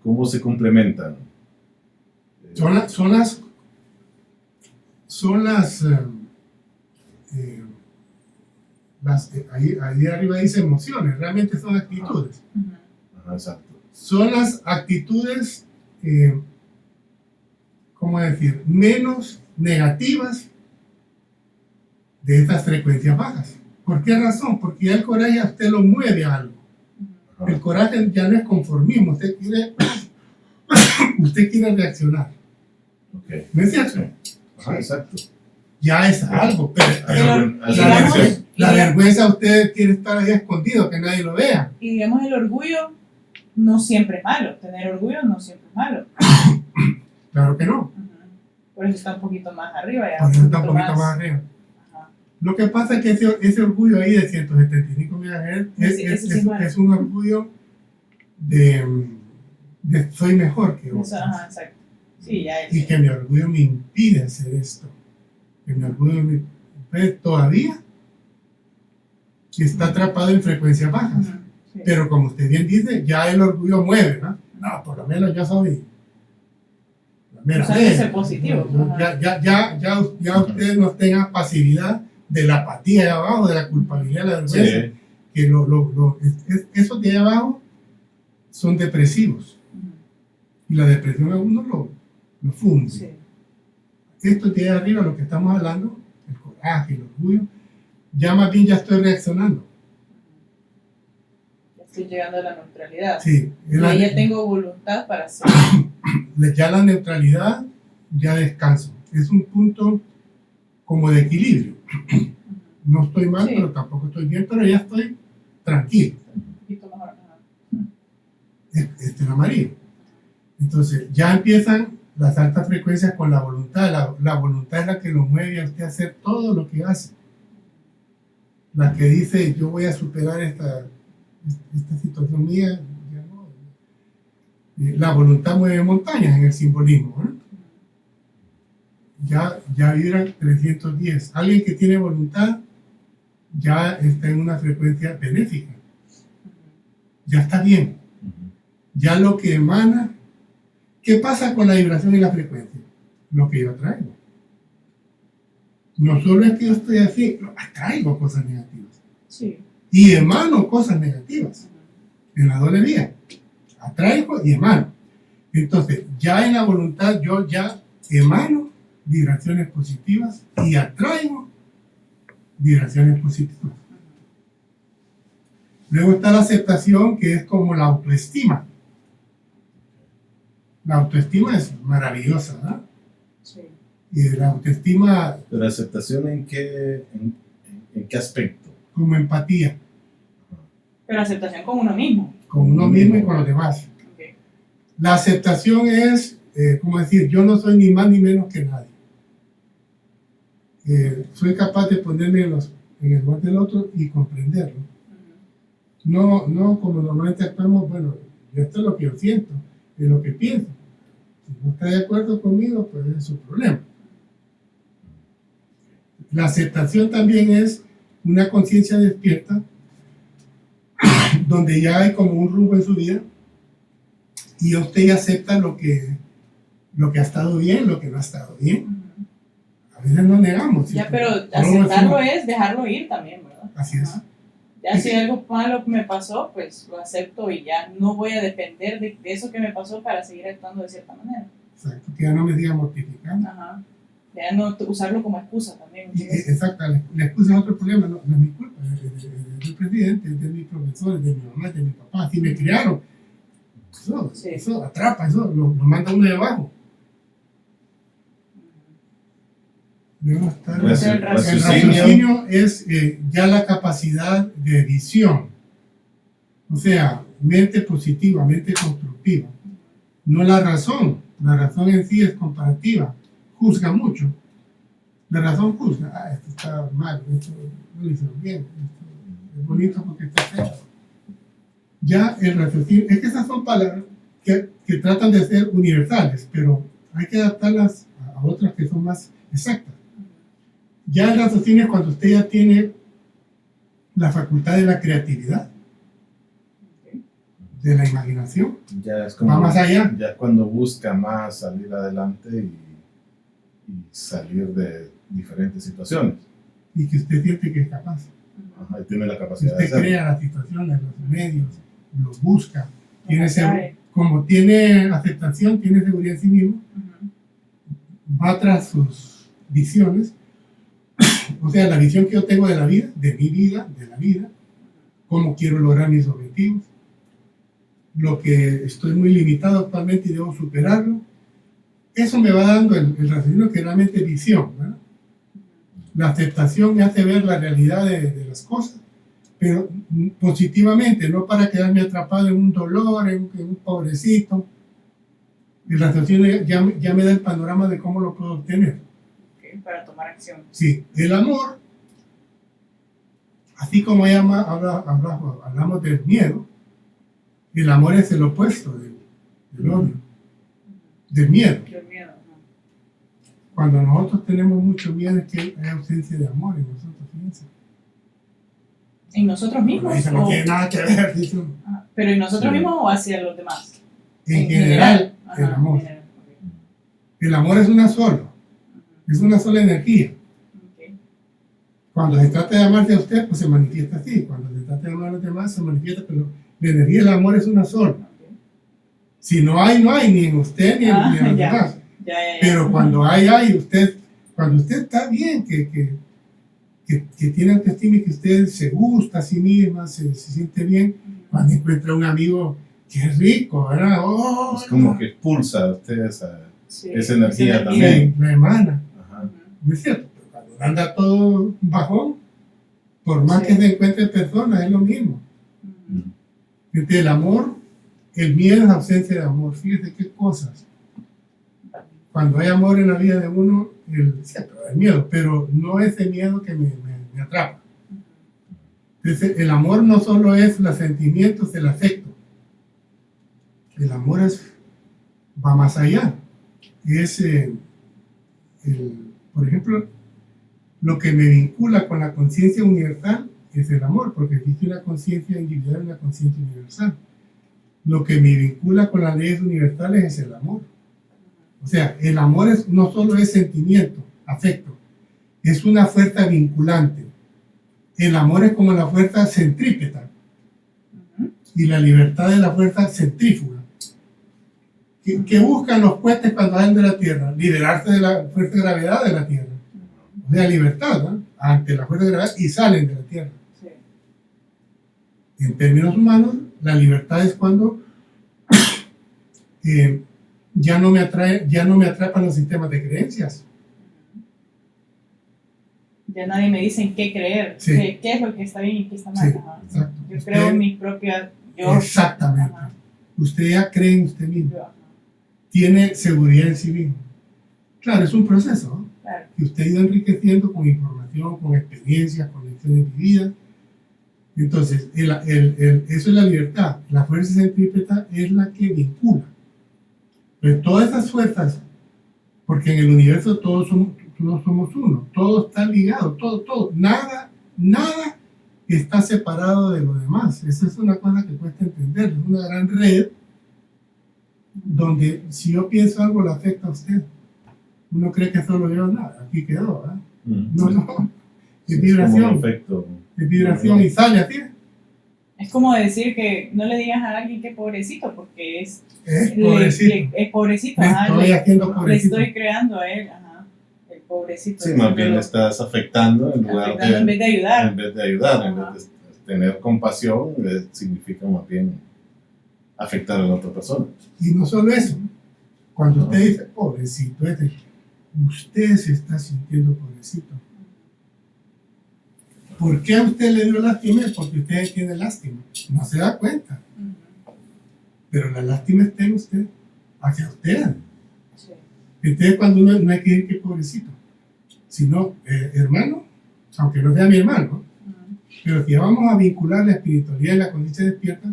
¿cómo se complementan? Ahí arriba dice emociones, realmente son actitudes. Ajá, exacto. Son las actitudes, ¿cómo decir?, menos negativas de estas frecuencias bajas. ¿Por qué razón? Porque ya el coraje a usted lo mueve a algo. El coraje ya no es conformismo, usted quiere reaccionar. Okay. ¿No es cierto? Sí. Ajá, exacto. Ya es algo, pero digamos, la vergüenza usted quiere estar ahí escondido, que nadie lo vea. Y digamos, el orgullo no siempre es malo. Tener orgullo no siempre es malo. Claro que no. Por eso está un poquito más arriba. Ya Por eso está un poquito más arriba. Ajá. Lo que pasa es que ese orgullo ahí de 175 MHz es un orgullo de soy mejor que otros. Ajá, exacto. Sí, ya es. Y que mi orgullo me impide hacer esto. Que mi orgullo me impide todavía está atrapado en frecuencias bajas. Sí. Pero como usted bien dice, ya el orgullo mueve, ¿no? No, por lo menos yo soy la mera ese positivo. ya usted no tenga pasividad de la apatía de abajo, de la culpabilidad, de la vergüenza. Sí. Que esos de ahí abajo son depresivos. Y la depresión a uno lo funde. Sí. Esto de ahí arriba, lo que estamos hablando, el coraje, el orgullo, ya más bien ya estoy reaccionando. Ya estoy llegando a la neutralidad. Sí. Y ahí ya tengo voluntad para hacer. Ya la neutralidad, ya descanso. Es un punto como de equilibrio. No estoy mal, Sí. pero tampoco estoy bien, pero ya estoy tranquilo. Un poquito mejor. Este es el amarillo. Entonces, ya empiezan las altas frecuencias con la voluntad. La voluntad es la que lo mueve a usted a hacer todo lo que hace. La que dice, yo voy a superar esta situación mía. Ya no. La voluntad mueve montañas en el simbolismo, ¿eh? Ya vibran 310. Alguien que tiene voluntad ya está en una frecuencia benéfica. Ya está bien. Ya lo que emana. ¿Qué pasa con la vibración y la frecuencia? Lo que yo atraigo. No solo es que yo estoy así, atraigo cosas negativas. Sí. Y emano cosas negativas. En la doble vía. Atraigo y emano. Entonces, ya en la voluntad yo ya emano vibraciones positivas y atraigo vibraciones positivas. Luego está la aceptación, que es como la autoestima. La autoestima es maravillosa, ¿verdad? Sí. Y la autoestima Pero aceptación en qué aspecto. como empatía Pero aceptación con uno mismo. con uno mismo y con los demás. Okay. La aceptación es, como decir, yo no soy ni más ni menos que nadie. Soy capaz de ponerme en el lugar del otro y comprenderlo. No como normalmente actuamos, bueno, esto es lo que yo siento, es lo que pienso. Si no está de acuerdo conmigo, pues es su problema. La aceptación también es una conciencia despierta, donde ya hay como un rumbo en su vida, y usted ya acepta lo que ha estado bien, lo que no ha estado bien. A veces no negamos. Ya, ¿sí? pero No aceptarlo decimos, es dejarlo ir también, ¿verdad? así es. Ajá. Ya si algo malo me pasó, pues lo acepto y ya no voy a depender de eso que me pasó para seguir actuando de cierta manera. Exacto, que ya no me diga mortificando. Ajá. Ya no usarlo como excusa también. Exacto, la excusa es otro problema, no es mi culpa, es del presidente, es de mis profesores, de mi mamá, de mi papá, así me criaron. Eso atrapa, eso lo manda uno de abajo. Luego está el raciocinio es ya la capacidad de visión, o sea, mente positiva, mente constructiva, no la razón en sí es comparativa, juzga mucho, la razón juzga, esto está mal, esto no lo hicieron bien, esto es bonito porque está feo. Ya el raciocinio, es que esas son palabras que tratan de ser universales, pero hay que adaptarlas a otras que son más exactas. Ya el raciocinio es cuando usted ya tiene la facultad de la creatividad, de la imaginación. Ya es como, va más allá. Ya cuando busca más salir adelante y salir de diferentes situaciones. Y que usted siente que es capaz. Ajá, y tiene la capacidad de Usted hacerlo. crea las situaciones, los medios, los busca. Como tiene aceptación, tiene seguridad en sí mismo, va tras sus visiones. O sea, la visión que yo tengo de la vida, de mi vida, de la vida, cómo quiero lograr mis objetivos, lo que estoy muy limitado actualmente y debo superarlo. Eso me va dando el raciocinio que realmente es visión, ¿verdad? La aceptación me hace ver la realidad de las cosas, pero positivamente, no para quedarme atrapado en un dolor, en un pobrecito. El raciocinio ya me da el panorama de cómo lo puedo obtener. Okay, para tomar acción. Sí, el amor, así como hablamos del miedo, el amor es el opuesto del odio, del miedo. Del miedo, ¿no? Cuando nosotros tenemos mucho miedo es que hay ausencia de amor en nosotros, fíjense. ¿En nosotros mismos? Eso no tiene nada que ver, dice uno. ¿Pero en nosotros Sí. mismos o hacia los demás? En general, Ajá, el amor. en general, okay. El amor es una sola energía. Okay. Cuando se trata de amarse a usted, pues se manifiesta así. Cuando se trata de amar a los demás, se manifiesta, pero la energía del amor es una sola. Okay. Si no hay, no hay, ni en usted ni en los ya. demás. Ya. Pero cuando cuando usted está bien, que tiene autoestima y que usted se gusta a sí misma, se siente bien, cuando encuentra un amigo que es rico, ¿verdad? ¡Oh! Es como que expulsa a usted esa Sí, energía también. Sí, la emana. Ajá. Ujú. ¿No es cierto? Pero cuando anda todo bajón, por más Sí. que se encuentre personas, es lo mismo. Ujú. Entre el amor, el miedo es ausencia de amor. Fíjese qué cosas. Cuando hay amor en la vida de uno, hay miedo, pero no ese miedo que me atrapa. Entonces, el amor no solo es los sentimientos, el afecto. El amor va más allá. Es, por ejemplo, lo que me vincula con la conciencia universal es el amor, porque existe una conciencia individual y una conciencia universal. Lo que me vincula con las leyes universales es el amor. O sea, el amor no solo es sentimiento, afecto, es una fuerza vinculante. El amor es como la fuerza centrípeta y la libertad es la fuerza centrífuga. ¿Qué buscan los cohetes cuando salen de la Tierra? Liberarse de la fuerza de gravedad de la Tierra. O sea, libertad, ¿no? Ante la fuerza de gravedad y salen de la Tierra. Sí. En términos humanos, la libertad es cuando ya no me atrapan los sistemas de creencias. Ya nadie me dice en qué creer, Sí. qué es lo que está bien y qué está mal. Sí, Ajá. exacto. Yo Usted- creo en mi propia yo. Exactamente. Ajá. Usted ya cree en usted mismo. Yo, ajá. Tiene seguridad en sí mismo. Claro, es un proceso, ¿no? Claro. Que usted ha ido enriqueciendo con información, con experiencias, con lecciones vividas. Entonces, eso es la libertad. La fuerza centrípeta es la que vincula. Pero todas esas fuerzas, porque en el universo todos somos uno, todo está ligado, todo, nada está separado de lo demás. Esa es una cosa que cuesta entender, es una gran red donde si yo pienso algo le afecta a usted. Uno cree que solo yo, nada, aquí quedó, ¿verdad? No, Sí, es como un vibración, efecto. es vibración y sale así. Es como decir que no le digas a alguien que es pobrecito, porque es Pobrecito. es pobrecito. Me Ajá, estoy haciendo le pobrecito. estoy creando a él, ajá, el pobrecito. Sí, más bien le estás afectando en lugar Afectando en vez de ayudar. En vez de ayudar, en Ajá. vez de tener compasión, significa más bien afectar a la otra persona. Y no solo eso, cuando usted dice pobrecito, usted se está sintiendo pobrecito. ¿Por qué a usted le dio lástima? Porque usted tiene lástima. No se da cuenta. Ujú. Pero la lástima está en usted, hacia usted. Sí. Entonces, cuando uno no hay que decir que pobrecito, sino hermano, aunque no sea mi hermano, Ujú. pero si vamos a vincular la espiritualidad y la conciencia despierta,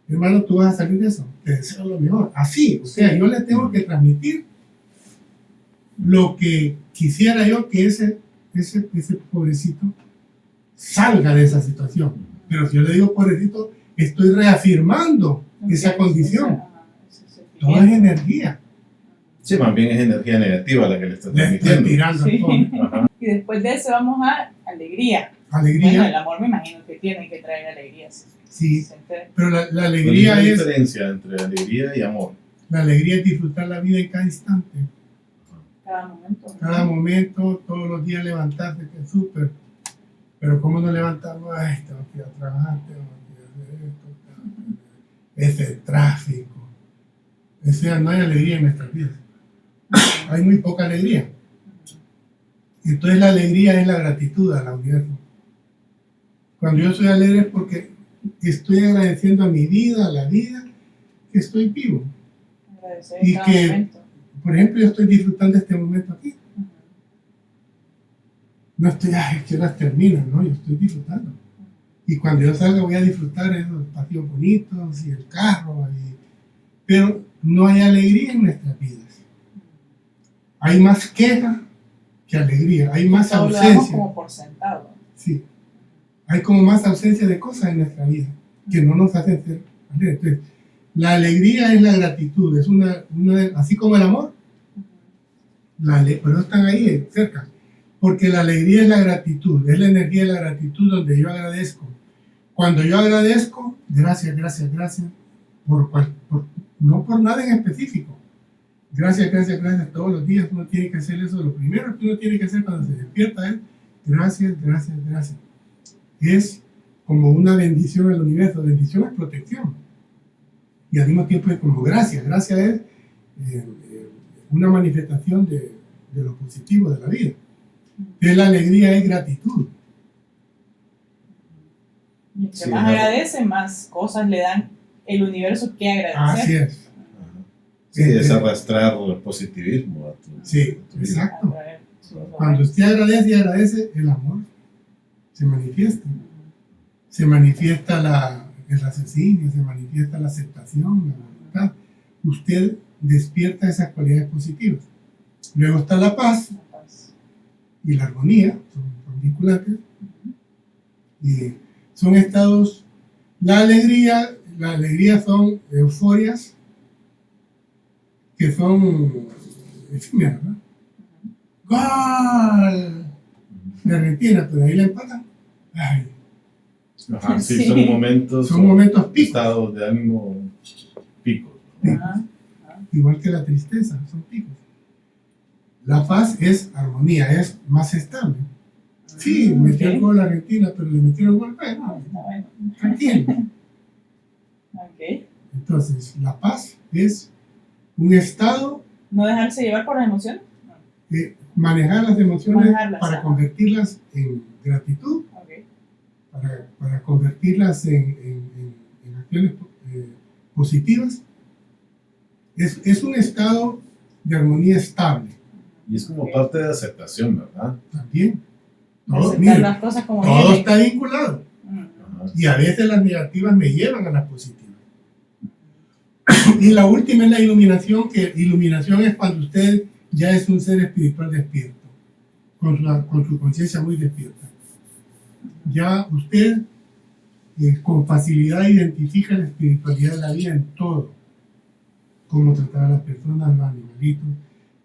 hermano, tú vas a salir de eso. Te deseo lo mejor. Así, o sea, yo le tengo que transmitir lo que quisiera yo que ese pobrecito salga de esa situación. Pero si yo le digo pobrecito, estoy reafirmando esa condición. Ajá, ese Todo sentimiento. es energía. Sí, más bien es energía negativa la que le estás Le estoy transmitiendo. tirando Sí. todo. Ajá. Y después de eso vamos a alegría. Bueno, Alegría, el amor me imagino que tiene que traer alegría. sí. Siente- Pero la ¿Cuál es alegría la es diferencia entre alegría y amor? disfrutar la vida en cada instante. Cada momento. Cada momento, todos los días levantarse, que es súper. Pero ¿cómo no levantarnos? Ay, tengo que ir a trabajar, tengo que hacer esto. ese tráfico. O sea, no hay alegría en nuestras vidas. Hay muy poca alegría. Entonces la alegría es la gratitud a la universo. Cuando yo soy alegre es porque estoy agradeciendo a mi vida, a la vida, que estoy vivo. Agradecer Y cada que, momento. por ejemplo, yo estoy disfrutando este momento aquí. No estoy, ay, que las terminan, no, yo estoy disfrutando. Y cuando yo salga voy a disfrutar esos patios bonitos y el carro. Pero no hay alegría en nuestras vidas. Hay más queja que alegría. Hay más Todo lo damos ausencia. como por sentado. Sí. Hay como más ausencia de cosas en nuestra vida que no nos hacen ser alegres. Entonces, la alegría es la gratitud. Es así como el amor. Pero están ahí cerca. Porque la alegría es la gratitud. Es la energía de la gratitud donde yo agradezco. Cuando yo agradezco, gracias, gracias, gracias, no por nada en específico. Gracias, gracias, gracias. Todos los días uno tiene que hacer eso. Lo primero que uno tiene que hacer cuando se despierta es gracias, gracias, gracias. Es como una bendición al universo. Bendición es protección. Y al mismo tiempo es como gracias. Gracias es una manifestación de lo positivo de la vida. Entonces la alegría es gratitud. Y entre Sí, más ¿no? agradece, más cosas le dan el universo que agradecer. Así es. Sí, es arrastrar el positivismo a tu, Sí, a tu vida. exacto. Sí, Cuando usted agradece y agradece, el amor se manifiesta. Se manifiesta el raciocinio, se manifiesta la aceptación, la voluntad. Usted despierta esas cualidades positivas. Luego está la paz y la armonía, son vinculantes. Y son estados. La alegría son euforias que son efímeras, ¿no? ¡Gol! De Argentina, pero ahí la empatan. Ay, Ajá, sí, Sí. son momentos picos, estados de ánimo picos. Ajá. igual que la tristeza, son picos. La paz es armonía, es más estable. Sí, metió el gol a Argentina, pero le metieron gol, bueno, Está bueno. tranquilo. Ok. Entonces, la paz es un estado No dejarse llevar por las emociones. de manejar las emociones Manejarlas, para ajá. convertirlas en gratitud, Ok. para convertirlas en acciones positivas. Es un estado de armonía estable Y es como Ok. parte de aceptación, ¿verdad? también. Todo, Aceptar miren, las cosas como todo vienen. está vinculado. Mm. Ajá. Y a veces las negativas me llevan a las positivas. Y la última es la iluminación, que iluminación es cuando usted ya es un ser espiritual despierto, con su conciencia muy despierta. Ya usted con facilidad identifica la espiritualidad de la vida en todo. Cómo tratar a las personas, a los animalitos,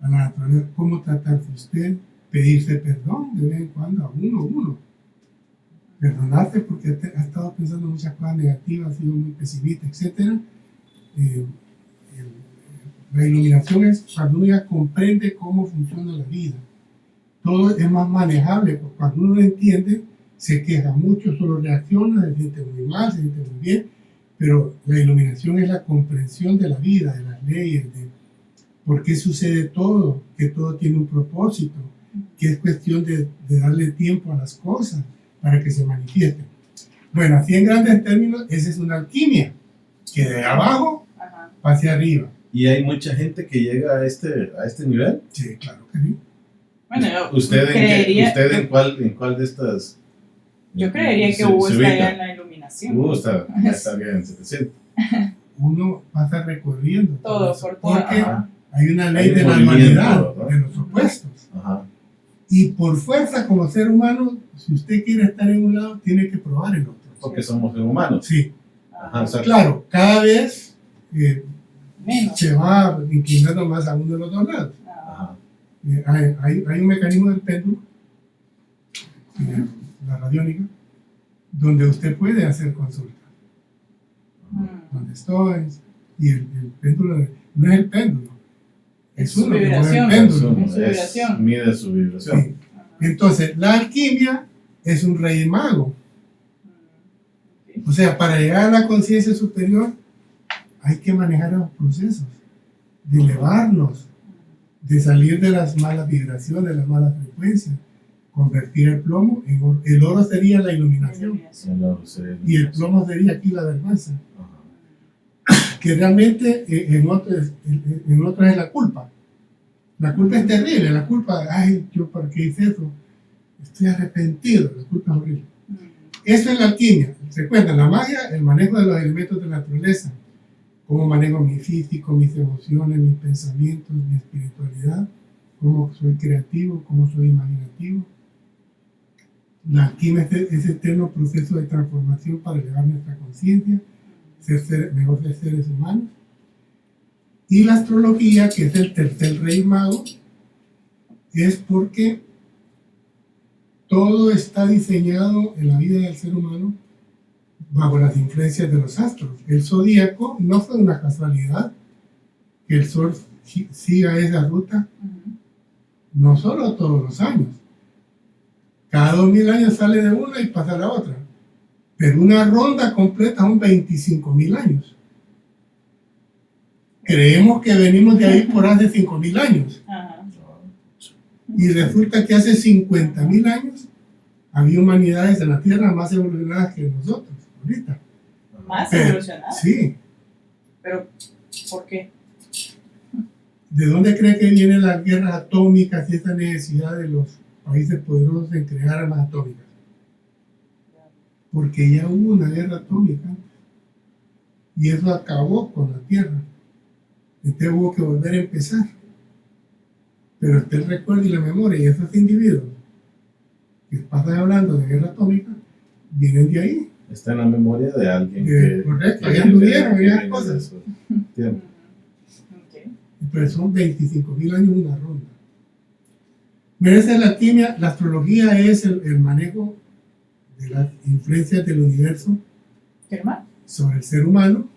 a la naturaleza, cómo tratarse usted, pedirse perdón de vez en cuando a uno. Perdonarse porque ha estado pensando muchas cosas negativas, ha sido muy pesimista, etc. La iluminación es cuando uno ya comprende cómo funciona la vida. Todo es más manejable, porque cuando uno lo entiende, se queja mucho, solo reacciona, se siente muy mal, se siente muy bien, pero la iluminación es la comprensión de la vida, de las leyes, de por qué sucede todo, que todo tiene un propósito, que es cuestión de darle tiempo a las cosas para que se manifiesten. Bueno, así en grandes términos, esa es una alquimia, que de abajo Ajá. hacia arriba. ¿Y hay mucha gente que llega a este nivel? Sí, claro que sí. Bueno, yo ¿Usted, creería, en cuál de estas? yo creería que se Hugo está ubica? ya en la iluminación. Está bien en 700. Uno pasa recorriendo Todo, eso, por todo. porque Ajá. hay una ley Hay un de la movimiento, dualidad, ¿no? de los opuestos. Ajá. Y por fuerza, como ser humano, si usted quiere estar en un lado, tiene que probar el otro. Porque somos humanos. Sí, Ajá, exacto. claro, cada vez Menos. se va inclinando más a uno de los dos lados. Ah, Ajá. Hay un mecanismo del péndulo, la radiónica, donde usted puede hacer consulta. Donde estoy, y el péndulo no es el péndulo, Es uno su que mueve el vibración. péndulo. Es su vibración. Mide su vibración. Sí. Entonces, la alquimia es un rey mago. O sea, para llegar a la conciencia superior, hay que manejar los procesos, de elevarnos, de salir de las malas vibraciones, de las malas frecuencias, convertir el plomo en oro. El oro sería la iluminación y el plomo sería aquí la vergüenza. Que realmente en otros es la culpa. La culpa es terrible, la culpa, ay, yo por qué hice eso, estoy arrepentido, la culpa es horrible. Eso es la alquimia. Recuerda, la magia, el manejo de los elementos de la naturaleza, cómo manejo mi físico, mis emociones, mis pensamientos, mi espiritualidad, cómo soy creativo, cómo soy imaginativo. La alquimia es ese eterno proceso de transformación para elevar nuestra conciencia, ser mejores seres humanos. Y la astrología, que es el tercer rey mago, es porque todo está diseñado en la vida del ser humano bajo las influencias de los astros. El zodíaco no fue una casualidad que el sol siga esa ruta, no solo todos los años. Cada 2000 años sale de una y pasa a la otra. Pero una ronda completa son 25.000 años. Creemos que venimos de ahí por hace 5.000 años. Y resulta que hace 50.000 años había humanidades en la Tierra más evolucionadas que nosotros, ahorita. ¿Más evolucionadas? Sí. ¿Pero por qué? ¿De dónde cree que vienen las guerras atómicas y esta necesidad de los países poderosos en crear armas atómicas? Porque ya hubo una guerra atómica y eso acabó con la Tierra. Entonces hubo que volver a empezar. Pero usted recuerda y la memoria, y esos individuos que pasan hablando de guerra atómica vienen de ahí. Está en la memoria de alguien correcto, ya anduvieron esas cosas. Tiempo. Pero son 25.000 años una ronda. Pero esa es la alquimia. La astrología es el manejo de las influencias del universo sobre el ser humano.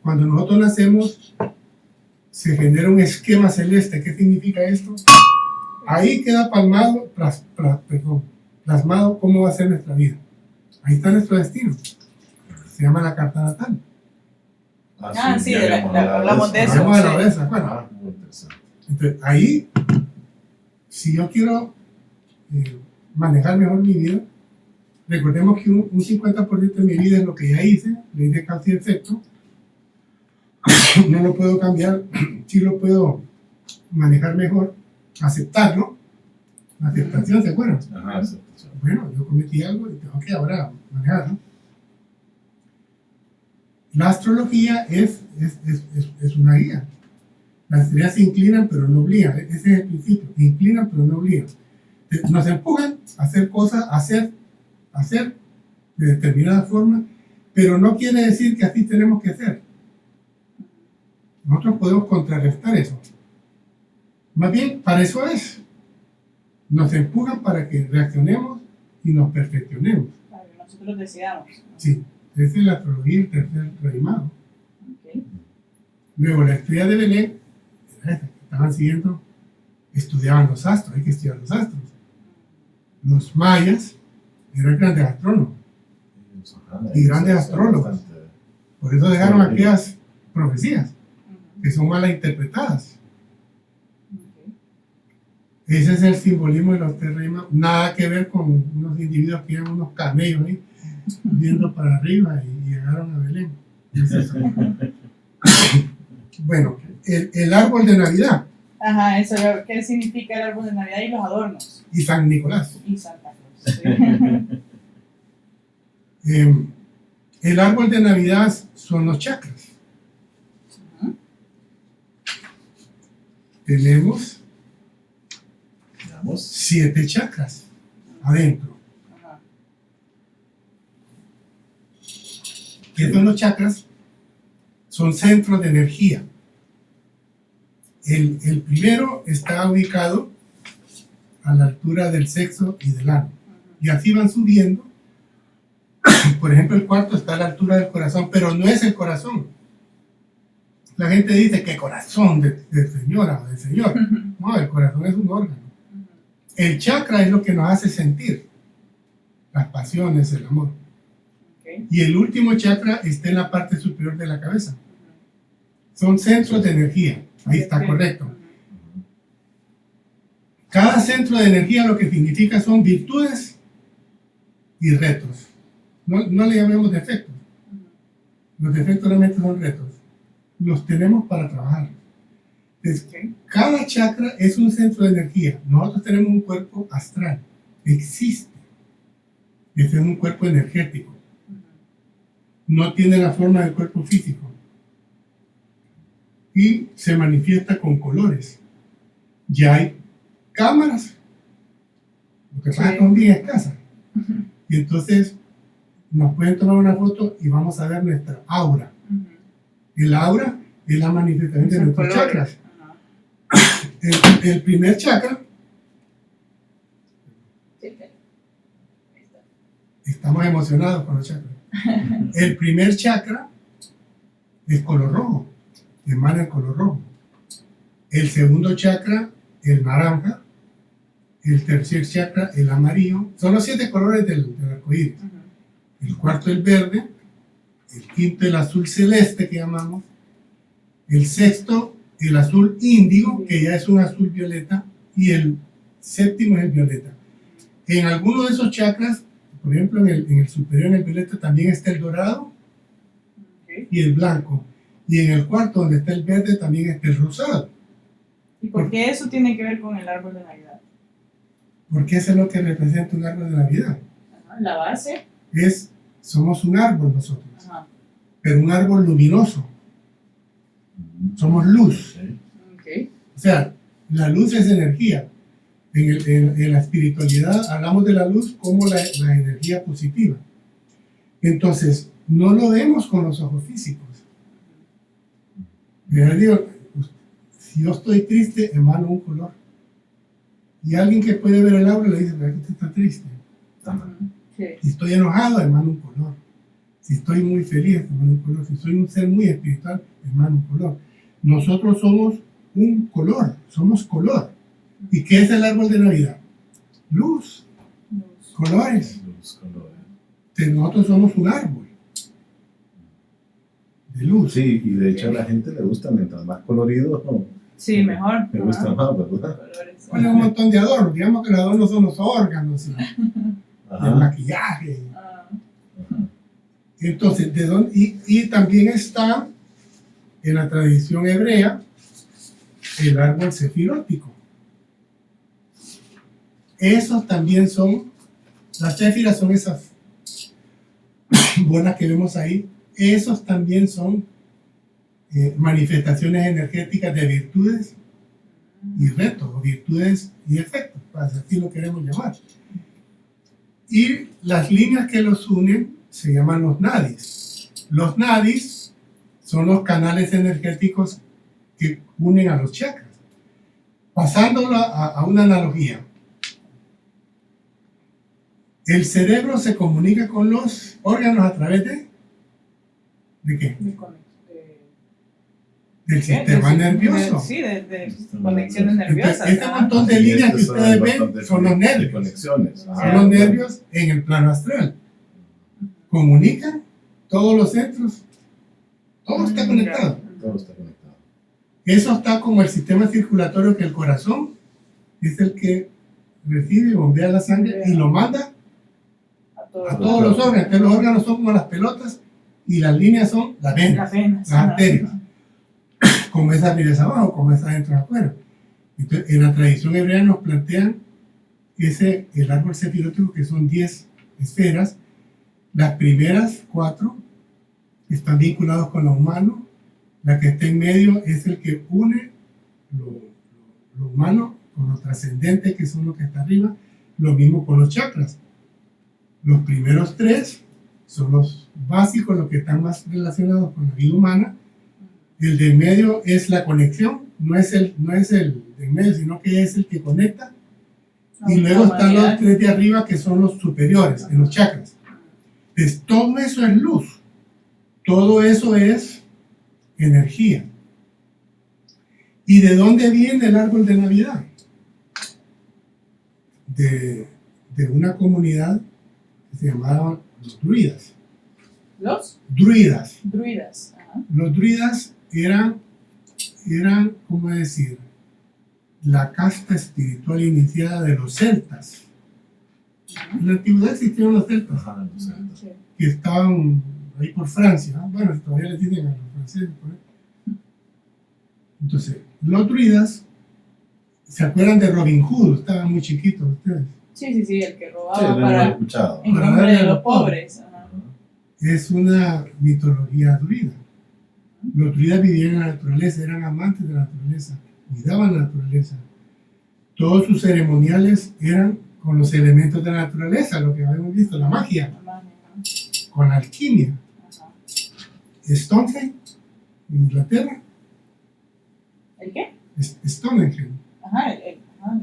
Cuando nosotros nacemos, se genera un esquema celeste. ¿Qué significa esto? Ahí queda plasmado cómo va a ser nuestra vida. Ahí está nuestro destino. Se llama la carta natal. Sí, hablamos de eso. Hablamos de la vez, ¿se acuerdan? Muy interesante. Entonces, ahí, si yo quiero manejar mejor mi vida, recordemos que un 50% de mi vida es lo que ya hice, ley de causa y efecto. No lo puedo cambiar, sí lo puedo manejar mejor, aceptarlo. La aceptación, ¿se acuerdan? Ajá, aceptación. Bueno, yo cometí algo y tengo que ahora manejarlo. La astrología es una guía. Las estrellas se inclinan pero no obligan. Ese es el principio. Inclinan pero no obligan. Nos empujan a hacer cosas, a hacer de determinada forma, pero no quiere decir que así tenemos que ser. Nosotros podemos contrarrestar eso. Más bien, para eso es. Nos empujan para que reaccionemos y nos perfeccionemos. Para que nosotros decidamos. Sí, esa es la astrología, el tercer rey mago. Okay. Luego, la estrella de Belén, que estaban siguiendo, estudiaban los astros, hay que estudiar los astros. Los mayas eran grandes astrónomos y grandes astrólogos. Por eso dejaron aquellas profecías que son mal interpretadas. Ese es el simbolismo de los tres reyes magos. Nada que ver con unos individuos que eran unos camellos ahí, viendo para arriba y llegaron a Belén. Es eso. Bueno, el árbol de Navidad. Ajá, eso, ¿qué significa el árbol de Navidad y los adornos? Y San Nicolás. Y Santa Cruz. Sí. El árbol de Navidad son los chakras. Tenemos 7 chakras adentro. ¿Qué son los chakras? Son centros de energía. El primero está ubicado a la altura del sexo y del ano. Y así van subiendo. Por ejemplo, el cuarto está a la altura del corazón, pero no es el corazón. La gente dice que corazón de señora o de señor. No, el corazón es un órgano. El chakra es lo que nos hace sentir las pasiones, el amor. Y el último chakra está en la parte superior de la cabeza. Son centros de energía. Ahí está correcto. Cada centro de energía lo que significa son virtudes y retos. No le llamemos defectos. Los defectos realmente son retos. Los tenemos para trabajar. Entonces, cada chakra es un centro de energía. Nosotros tenemos un cuerpo astral. Existe. Ese es un cuerpo energético. No tiene la forma del cuerpo físico. Y se manifiesta con colores. Ya hay cámaras. Lo que pasa es que son bien escasas. Y entonces nos pueden tomar una foto y vamos a ver nuestra aura. El aura es la manifestación de nuestros chakras. El primer chakra, estamos emocionados con los chakras. El primer chakra es color rojo, emana el color rojo. El segundo chakra, el naranja. El tercer chakra, el amarillo. Son los 7 colores del arcoíris. El cuarto, el verde. El quinto, el azul celeste que llamamos. El sexto, el azul índigo, que ya es un azul violeta. Y el séptimo es el violeta. En alguno de esos chakras, por ejemplo en el superior, en el violeta, también está el dorado y el blanco. Y en el cuarto, donde está el verde, también está el rosado. ¿Y por qué eso tiene que ver con el árbol de Navidad? Porque eso es lo que representa un árbol de Navidad. La base. Somos un árbol nosotros. Ajá. Pero un árbol luminoso. Somos luz. Okay. O sea, la luz es energía. En la espiritualidad hablamos de la luz como la energía positiva. Entonces, no lo vemos con los ojos físicos. Yo digo, si yo estoy triste, emano un color. Y alguien que puede ver el aura le dice, ¿para qué usted está triste? Sí. Si estoy enojado, emano un color. Si estoy muy feliz, emano un color. Si soy un ser muy espiritual, emano un color. Nosotros somos un color, somos color. ¿Y qué es el árbol de Navidad? Luz, colores. Entonces, nosotros somos un árbol de luz. Sí, y de hecho a la gente le gusta, mientras más colorido, Sí, mejor. me gusta más, ¿verdad? Pone un montón de adornos. Digamos que los adornos son los órganos, el maquillaje. Entonces, ¿de dónde? Y también está en la tradición hebrea el árbol sefirótico. Esos también son, las séfiras son esas bolas que vemos ahí. Esos también son manifestaciones energéticas de virtudes y retos, o virtudes y efectos, así lo queremos llamar. Y las líneas que los unen se llaman los nadis. Los nadis son los canales energéticos que unen a los chakras. Pasándolo a una analogía. El cerebro se comunica con los órganos a través ¿de qué? Del sistema nervioso. Sí, de conexiones nerviosas. Este montón de líneas que ustedes ven son los nervios. Conexiones. Son los nervios en el plano astral. Comunican todos los centros. Todo está conectado. Todo está conectado. Eso está como el sistema circulatorio, que el corazón es el que recibe y bombea la sangre y lo manda a todos los órganos. Entonces los órganos son como las pelotas y las líneas son las venas, las arterias. Como es arriba es abajo, como es adentro es afuera. Entonces, en la tradición hebrea nos plantean el árbol sefirótico, que son 10 esferas. Las primeras 4 están vinculadas con lo humano. La que está en medio es el que une lo humano con lo trascendente, que son lo que está arriba. Lo mismo con los chakras. Los primeros 3 son los básicos, los que están más relacionados con la vida humana. El de en medio es la conexión, no es el de en medio, sino que es el que conecta. Y luego están los 3 de arriba, que son los superiores, en los chakras. Entonces, todo eso es luz. Todo eso es energía. ¿Y de dónde viene el árbol de Navidad? De una comunidad que se llamaban los druidas. Los druidas. druidas. Ajá. Los druidas eran, ¿cómo decir? La casta espiritual iniciada de los celtas. En la antigüedad existieron los celtas, Ajá, no sé. Sí. que estaban ahí por Francia, ¿no? Bueno, todavía les dicen a los franceses por ahí. Entonces, los druidas, ¿se acuerdan de Robin Hood? Estaban muy chiquitos ustedes. Sí, el que robaba Sí, lo he para escuchado. en Para nombre darle de a los los pobres. pobres. Ajá. Es una mitología druida. Los druidas vivían en la naturaleza, eran amantes de la naturaleza, cuidaban la naturaleza. Todos sus ceremoniales eran con los elementos de la naturaleza, lo que habíamos visto, la magia, con la alquimia. Ajá. Stonehenge, en Inglaterra, ¿El qué? Stonehenge, Ajá, la el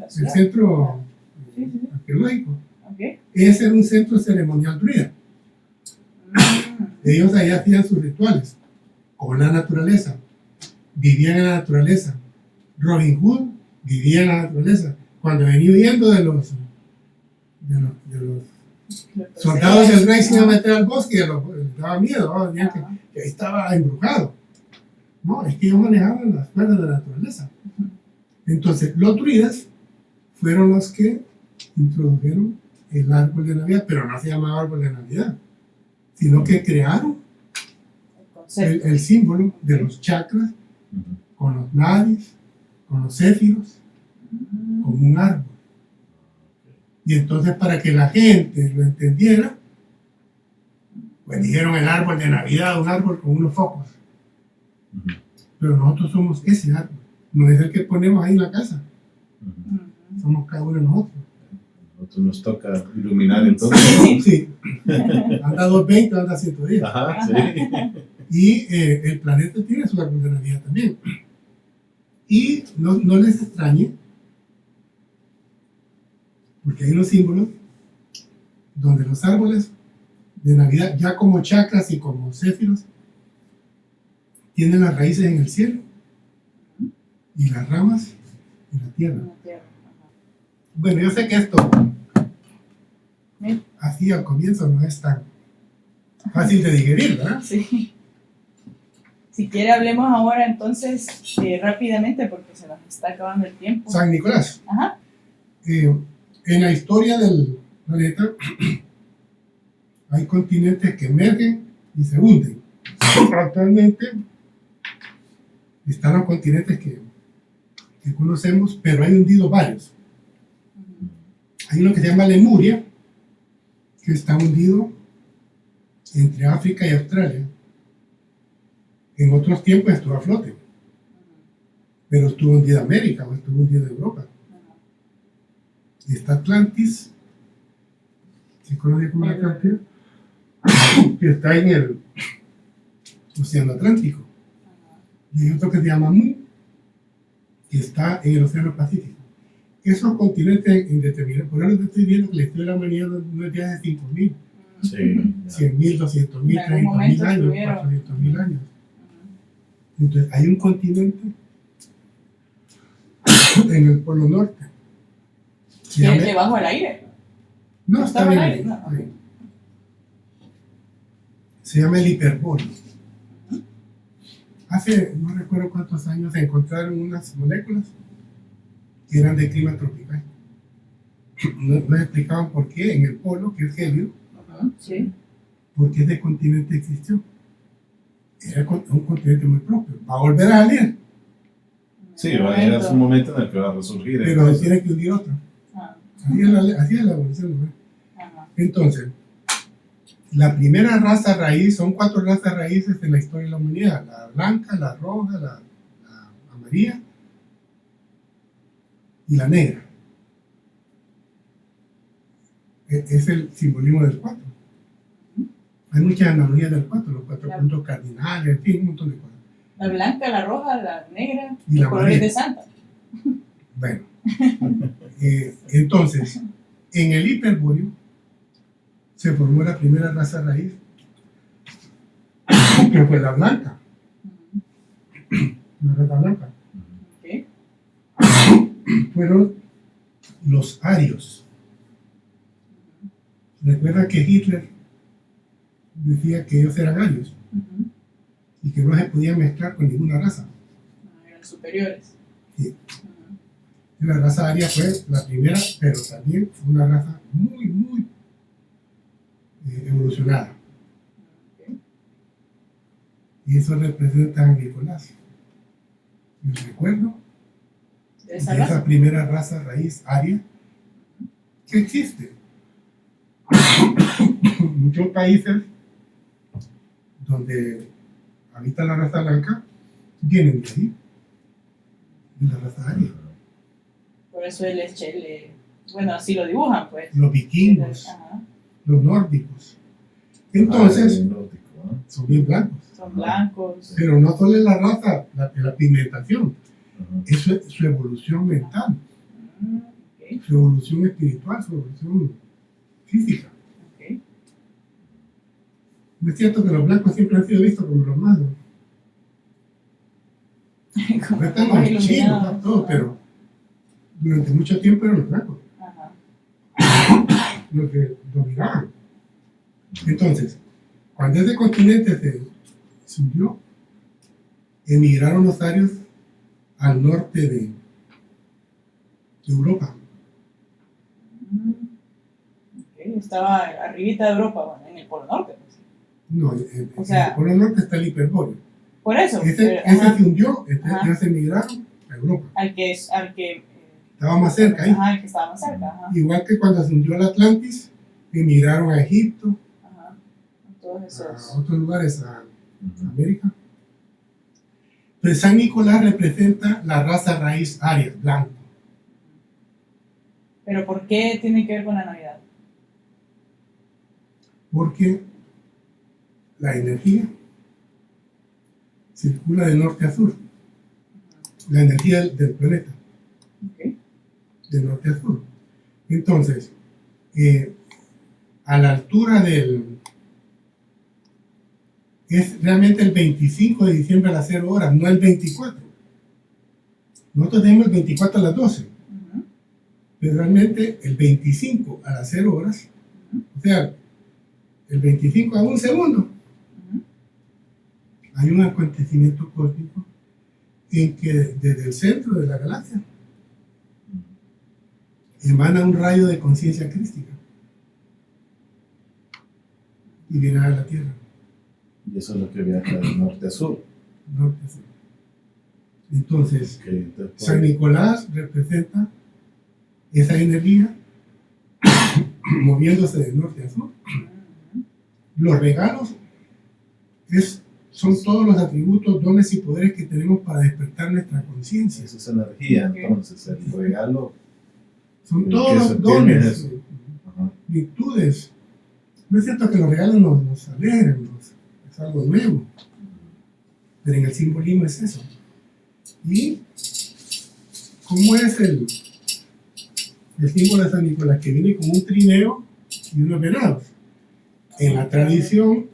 ciudad. centro Sí. arqueológico. Ok. Ese era un centro ceremonial druida. Ellos ahí hacían sus rituales con la naturaleza, vivían en la naturaleza. Robin Hood vivía en la naturaleza. Cuando venía huyendo de los soldados del rey se iban a meter al bosque, les daba miedo, ¿no? Decían que ahí estaba embrujado. No, es que ellos manejaban las cuerdas de la naturaleza. Entonces, los druidas fueron los que introdujeron el árbol de Navidad, pero no se llamaba árbol de Navidad, sino que crearon el símbolo de los chakras con los nadis, con los céfiros, como un árbol. Y entonces, para que la gente lo entendiera, pues dijeron el árbol de Navidad, un árbol con unos focos. Pero nosotros somos ese árbol, no es el que ponemos ahí en la casa, somos cada uno de nosotros. Nosotros nos toca iluminar entonces. Sí, anda 220, anda 110. Ajá, sí. Y el planeta tiene su árbol de Navidad también. Y no les extrañe, porque hay unos símbolos donde los árboles de Navidad, ya como chakras y como céfiros, tienen las raíces en el cielo y las ramas en la tierra. Bueno, yo sé que esto así al comienzo no es tan fácil de digerir, ¿verdad? Sí. Si quiere hablemos ahora entonces rápidamente porque se nos está acabando el tiempo. San Nicolás. Ajá. En la historia del planeta hay continentes que emergen y se hunden. Actualmente están los continentes que conocemos, pero hay hundidos varios. Hay uno que se llama Lemuria, que está hundido entre África y Australia. En otros tiempos estuvo a flote, pero estuvo hundido América o estuvo hundido Europa. Y está Atlantis, ¿se conoce como la Atlántida? Que está en el Océano Atlántico. Y hay otro que se llama Mu, que está en el Océano Pacífico. Esos continentes indeterminados, por eso te estoy viendo que la historia de la humanidad no es de hace 5.000, Sí. 100.000, 200.000, En algún momento 30.000 años, estuvieron. 400.000 años. Entonces, hay un continente en el Polo Norte. Se llama- Debajo del aire. No, está bien. aire, no. Está bien. Se llama el Hiperbóreo. Hace no recuerdo cuántos años se encontraron unas moléculas que eran de clima tropical. No explicaban por qué en el polo, que es helio, Sí. por qué ese continente existió. Era un continente muy propio. Va a volver a salir, Sí, va a llegar un momento en el que va a resurgir. pero entonces. tiene que hundir otro. Ah, Así es la evolución, ¿no? ajá. Entonces, la primera raza raíz, son 4 razas raíces en la historia de la humanidad: la blanca, la roja, la amarilla y la negra. Es el simbolismo del 4. Hay muchas analogías del 4, los 4 Claro. puntos cardinales, en fin, un montón de cosas. La blanca, la roja, la negra, Y los la colores amarilla. de Santa. Bueno, entonces, en el Hiperbóreo se formó la primera raza raíz, que fue la blanca, la raza blanca. Ok. Fueron los arios. Recuerda que Hitler decía que ellos eran arios y que no se podían mezclar con ninguna raza. Eran superiores. Sí. La raza aria fue la primera, pero también fue una raza muy evolucionada. Y eso representa a Nicolás. El recuerdo ¿De de esa raza? esa primera raza raíz aria que existe. Muchos países donde habita la raza blanca vienen de ahí, de la raza aria. Por eso bueno, así lo dibujan, pues. Los vikingos, Ajá. los nórdicos. Entonces, el nórdico, ¿no? son bien blancos. Son blancos. Pero no solo es la raza, la pigmentación, Ajá. es su evolución mental, Ok, su evolución espiritual, su evolución física. ok. No es cierto que los blancos siempre han sido vistos como los malos. Como Están más los chinos, iluminados. todo, pero durante mucho tiempo eran los blancos Ajá. los que dominaban. Entonces, cuando ese continente se hundió, emigraron los arios al norte de Europa. Ok, estaba arribita de Europa, bueno, en el Polo Norte. Pues. No, O sea, en el polo norte está el Hiperbóreo. Por eso. Ese Ajá, se hundió, Ajá. ya se emigraron a Europa. al que Estaba más cerca ahí. Ajá, el que estaba más cerca. Ajá. Igual que cuando se hundió el Atlantis, emigraron a Egipto, Ajá. Todos a esos. otros lugares, a Ujú. América. Pues San Nicolás representa la raza raíz aria, blanco. Pero ¿por qué tiene que ver con la Navidad? Porque la energía circula de norte a sur, la energía del planeta, Ok. de norte a sur. Entonces, a la altura es realmente el 25 de diciembre a las 0 horas, no el 24. Nosotros tenemos el 24 a las 12, Ujú. pero realmente el 25 a las 0 horas, o sea, el 25 a un segundo, Ujú. hay un acontecimiento cósmico en que desde el centro de la galaxia emana un rayo de conciencia crística y viene a la Tierra, Y eso es lo que viaja de norte a sur. norte a sur. Entonces, Que después- San Nicolás representa esa energía moviéndose de norte a sur. Ujú. Los regalos son todos los atributos, dones y poderes que tenemos para despertar nuestra conciencia. Eso es energía, Ok. entonces, el regalo. Son ¿Qué todos se los entiende dones, eso? Ajá. virtudes. No es cierto que los regalos nos alegran, es algo nuevo, pero en el simbolismo es eso. ¿Y cómo es el símbolo de San Nicolás? Que viene con un trineo y unos venados. En la tradición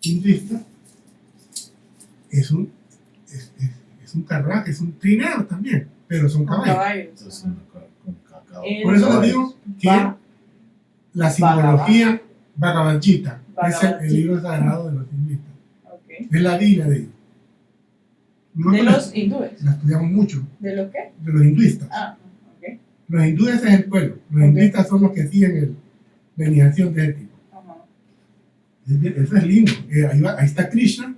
hinduista es un carruaje, es un trineo también, pero son Con caballos. caballos. Entonces, Ajá. con cacao. Por eso les Caballos. digo que Va- la simbología Bhagavad Gita es Bhagavad el libro sagrado de los hinduistas. Ok. Es la Biblia de ellos. De Nosotros los hindúes. la estudiamos mucho, ¿De lo qué? de los hinduistas. Ah, ok. Los hindúes es el pueblo, los Ok. hinduistas son los que siguen la iniciación de ese tipo. Ajá. Eso es lindo. Ahí está Krishna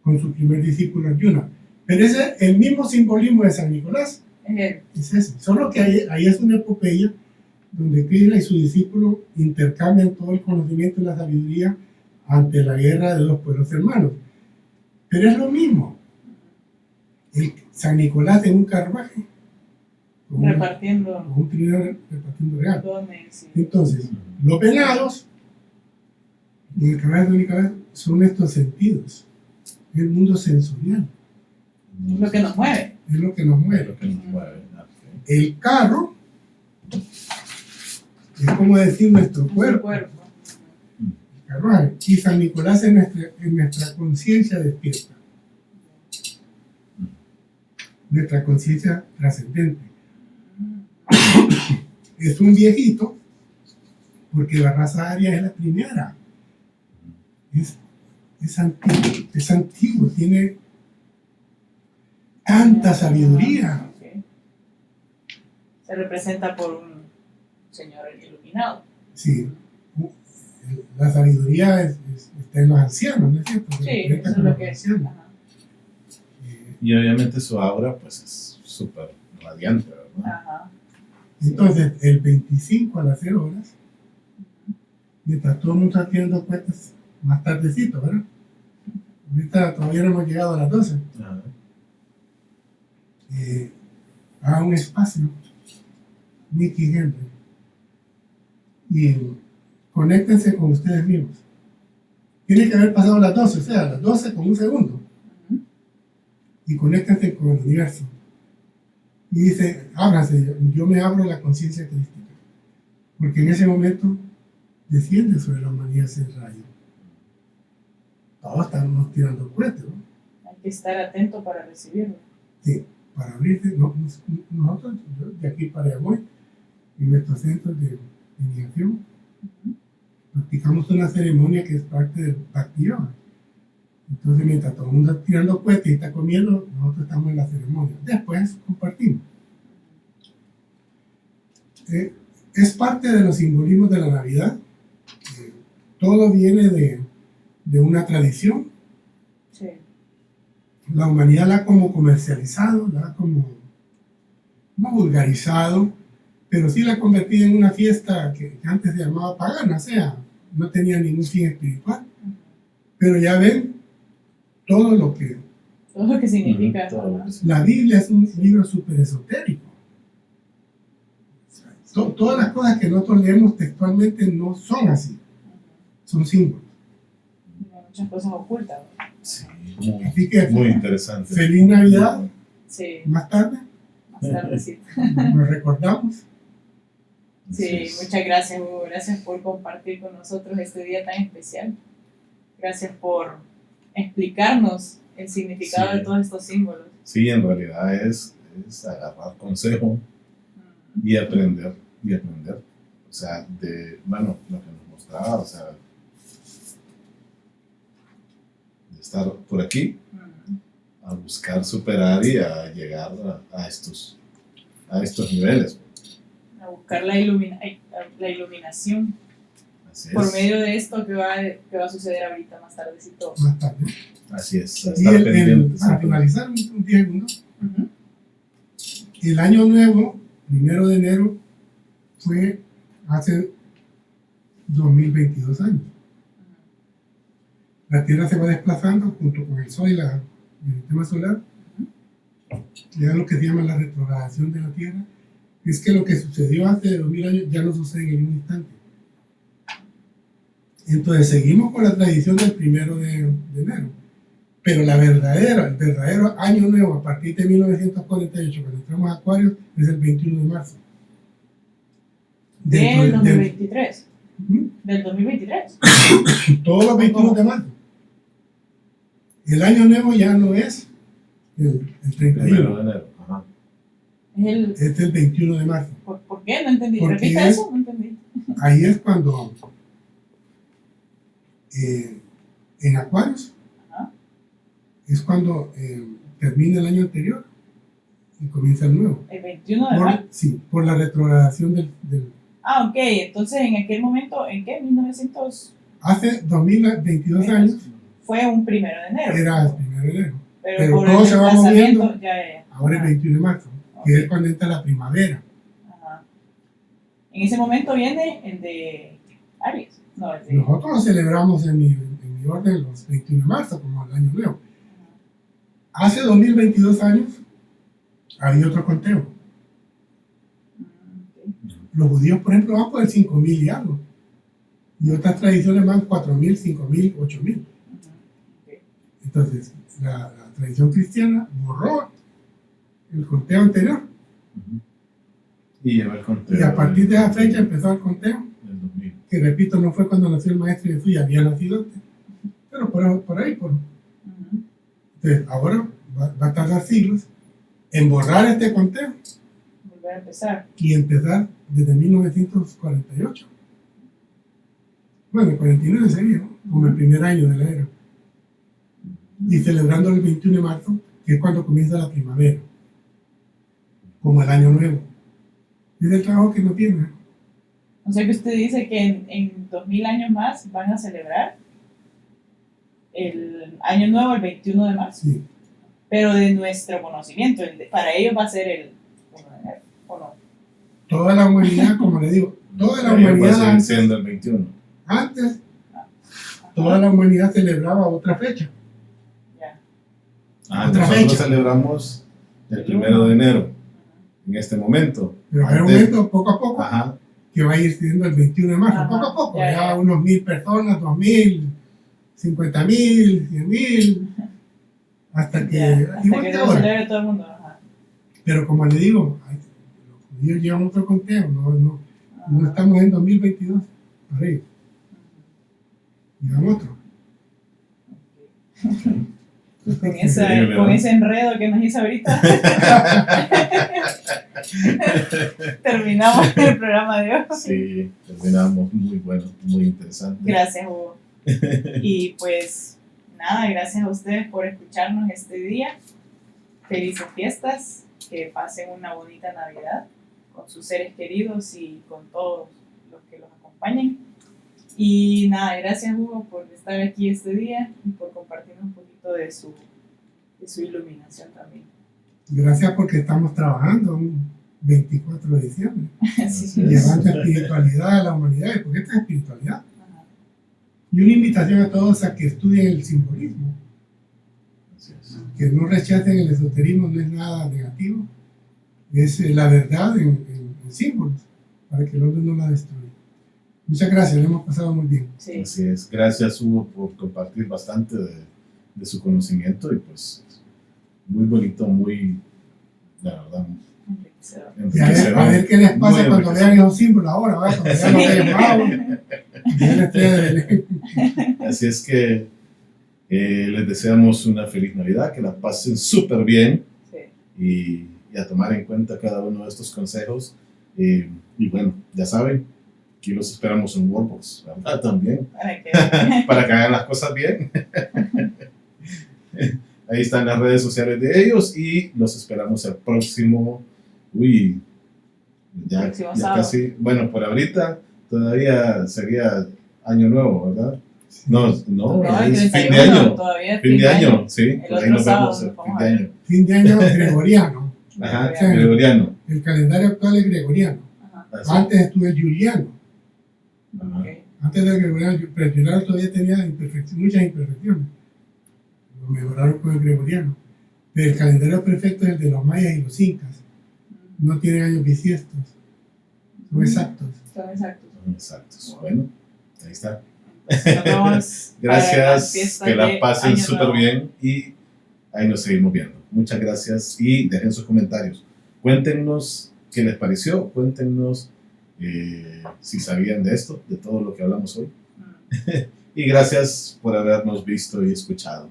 con su primer discípulo Arjuna. Pero ese es el mismo simbolismo de San Nicolás. Es él. Es ese. Solo que ahí es una epopeya donde Krishna y su discípulo intercambian todo el conocimiento y la sabiduría ante la guerra de dos pueblos hermanos. Pero es lo mismo. San Nicolás en un carruaje, con Repartiendo un trineo repartiendo regalos. dones. Entonces, los venados en el carruaje de Nicolás son estos sentidos, es el mundo sensorial, Lo que nos mueve. es lo que nos Es mueve. lo que nos mueve. Ok. El carro es como decir nuestro Nuestro cuerpo, cuerpo. el carruaje, y San Nicolás es nuestra conciencia despierta, nuestra conciencia trascendente. Es un viejito, porque la raza aria es la primera es antiguo, tiene tanta sabiduría. Okay. Se representa por un señor iluminado. Sí, la sabiduría está en los ancianos, ¿no es cierto? Sí, eso es lo que es. Y obviamente su aura pues es súper radiante, ¿verdad? Ajá. Entonces, el 25 a las 0 horas, mientras todo el mundo está haciendo cuentas más tardecito, ¿verdad? Ahorita todavía no hemos llegado a las 12. Ajá. Haga un espacio, Nicky Henry, y conéctense con ustedes mismos. Tiene que haber pasado las 12, o sea, las 12 con un segundo. Y conéctense con el universo. Y dice, ábranse, yo me abro la conciencia crística. Porque en ese momento desciende sobre la humanidad ese rayo. Todos estamos tirando cohetes, ¿no? Hay que estar atento para recibirlo. Sí, para abrirse. Nosotros, de aquí para allá voy, en nuestros centros de iniciación, practicamos una ceremonia que es parte del Bhakti Yoga. Entonces, mientras todo el mundo está tirando cohetes y está comiendo, nosotros estamos en la ceremonia. Después compartimos. Es parte de los simbolismos de la Navidad. Todo viene de una tradición. Sí. La humanidad la ha como comercializado, la ha como no vulgarizado, pero sí la ha convertido en una fiesta que antes se llamaba pagana, o sea, no tenía ningún fin espiritual. Pero ya ven todo lo que significa. La Biblia es un libro súper esotérico. Todas las cosas que nosotros leemos textualmente no son así, son símbolos. Hay muchas cosas ocultas. Sí, Así que muy interesante. Feliz Navidad. Sí. Más tarde. Más tardecito. Nos recordamos. Sí, muchas gracias, Hugo. Gracias por compartir con nosotros este día tan especial. Gracias por explicarnos el significado de todos estos símbolos. Sí, en realidad es agarrar consejo y aprender. O sea, lo que nos mostraba, o sea, de estar por aquí, a buscar superar y a llegar a estos niveles. A buscar la iluminación. Así Por es. medio de esto que va a suceder ahorita más tardecito. Más tarde. Así es. Y para finalizar, un tiempo, Uh-huh. El año nuevo, 1 de enero, fue hace 2022 años. La Tierra se va desplazando junto con el Sol y el sistema solar. Ya lo que se llama la retrogradación de la Tierra. Es que lo que sucedió hace 2000 años ya no sucede en un instante. Entonces seguimos con la tradición del 1 de enero. Pero el verdadero año nuevo a partir de 1948, cuando entramos a Acuario, es el 21 de marzo. Del 2023. Del 2023. Todos los 21 de marzo. El año nuevo ya no es el 31. De enero. Ajá. Es el 21 de marzo. ¿Por qué? No entendí. Porque Repita eso, no entendí. Ahí es cuando en Acuarios es cuando termina el año anterior y comienza el nuevo. El 21 de marzo. Sí, por la retrogradación del... Ah, ok. Entonces, en aquel momento, ¿en qué? 1900. Hace 2022 años fue un 1 de enero. era el 1 de enero. Pero por todo el se va moviendo. Ya. Ahora es 21 de marzo, que es cuando entra la primavera. Ajá. En ese momento viene el de Aries. No, el de... Nosotros lo celebramos en mi orden los 21 de marzo, como el año nuevo. Hace 2022 años había otro conteo. Okay. Los judíos, por ejemplo, van por el 5.000 y algo. Y otras tradiciones van 4.000, 5.000, 8.000. Okay. Entonces, la tradición cristiana borró el conteo anterior. Y lleva el conteo. Y a partir de esa fecha empezó el conteo. Del 2000. Que repito, no fue cuando nació el maestro Jesús, ya había nacido antes. Pero por ahí. Entonces, ahora va a tardar siglos en borrar este conteo. Volver a empezar. Y empezar desde 1948. Bueno, 49 sería, ¿no? como el primer año de la era. Y celebrando el 21 de marzo, que es cuando comienza la primavera, como el año nuevo. Es el trabajo que no tiene. O sea que usted dice que en 2000 años más van a celebrar el año nuevo el 21 de marzo. Sí. Pero de nuestro conocimiento, para ellos va a ser el 1 de enero, ¿o no? Toda la humanidad, como le digo, toda la Va a humanidad seguir antes, siendo el 21. antes, toda la humanidad celebraba otra fecha. Ya. Otra Nosotros fecha. celebramos el 1 de enero, en este momento. Pero hay un Antes- momento, poco a poco, Ajá, que va a ir siendo el 21 de marzo, Ajá, poco a poco, ya, ya ya. unos 1000 personas, 2000, 50,000, 100,000, hasta que, Ya, hasta igual que que lo ahora. celebre todo el mundo. Ajá. Pero como le digo, los judíos llevan otro conteo, no Ajá. estamos en 2022, arriba, llevan otro. Increíble, Con ¿no? ese enredo que nos hizo ahorita, terminamos el programa de hoy. Sí, terminamos muy bueno, muy interesante. Gracias, Hugo. Y pues nada, gracias a ustedes por escucharnos este día. Felices fiestas, que pasen una bonita Navidad con sus seres queridos y con todos los que los acompañen. Y nada, gracias Hugo por estar aquí este día y por compartirnos un poquito de su iluminación también. Gracias porque estamos trabajando un 24 de diciembre, Sí. llevando espiritualidad a la humanidad, porque esta es espiritualidad. Ajá. Y una invitación a todos a que estudien el simbolismo, Así es. que no rechacen el esoterismo, no es nada negativo, es la verdad en símbolos, para que el hombre no la destruya. Muchas gracias, lo hemos pasado muy bien. Sí. Así es. Gracias, Hugo, por compartir bastante de su conocimiento y pues muy bonito, muy, la verdad, Enriquecedor. Y a enriquecedor. ver qué les pasa Muy cuando enriquecedor. vean esos símbolos ahora, ¿verdad? Cuando vean los Reyes Magos, vean la estrella de Belén. Así es que les deseamos una feliz Navidad, que la pasen súper bien Sí. y a tomar en cuenta cada uno de estos consejos. Y bueno, ya saben, aquí los esperamos en Workbox, ¿verdad? También, Para que para que hagan las cosas bien. Ahí están las redes sociales de ellos y los esperamos el próximo, Próximo ya sábado. casi, bueno, por ahorita todavía sería año nuevo, ¿verdad? No, No, el es fin 31 de año. todavía es Fin de año, sí, El por ahí otro nos sábado vemos el nos fin vamos de a ver. año. Fin de año gregoriano. Ajá, Sí. gregoriano. El calendario actual es gregoriano. Ajá. Así. Antes estuvo el juliano. Ajá. Ok. Antes del gregoriano, pero el juliano todavía tenía muchas imperfecciones. Lo mejoraron con el gregoriano. Pero el calendario perfecto es el de los mayas y los incas. No tienen años bisiestos. Son exactos. Son exactos. Exactos. Bueno, ahí está. Entonces, nos vemos para las Gracias, fiestas que de la pasen Año súper Nuevo. bien y ahí nos seguimos viendo. Muchas gracias y dejen sus comentarios. Cuéntenos qué les pareció, cuéntenos si sabían de esto, de todo lo que hablamos hoy. Y gracias por habernos visto y escuchado.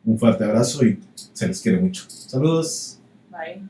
Un fuerte abrazo y se les quiere mucho. Saludos. Bye.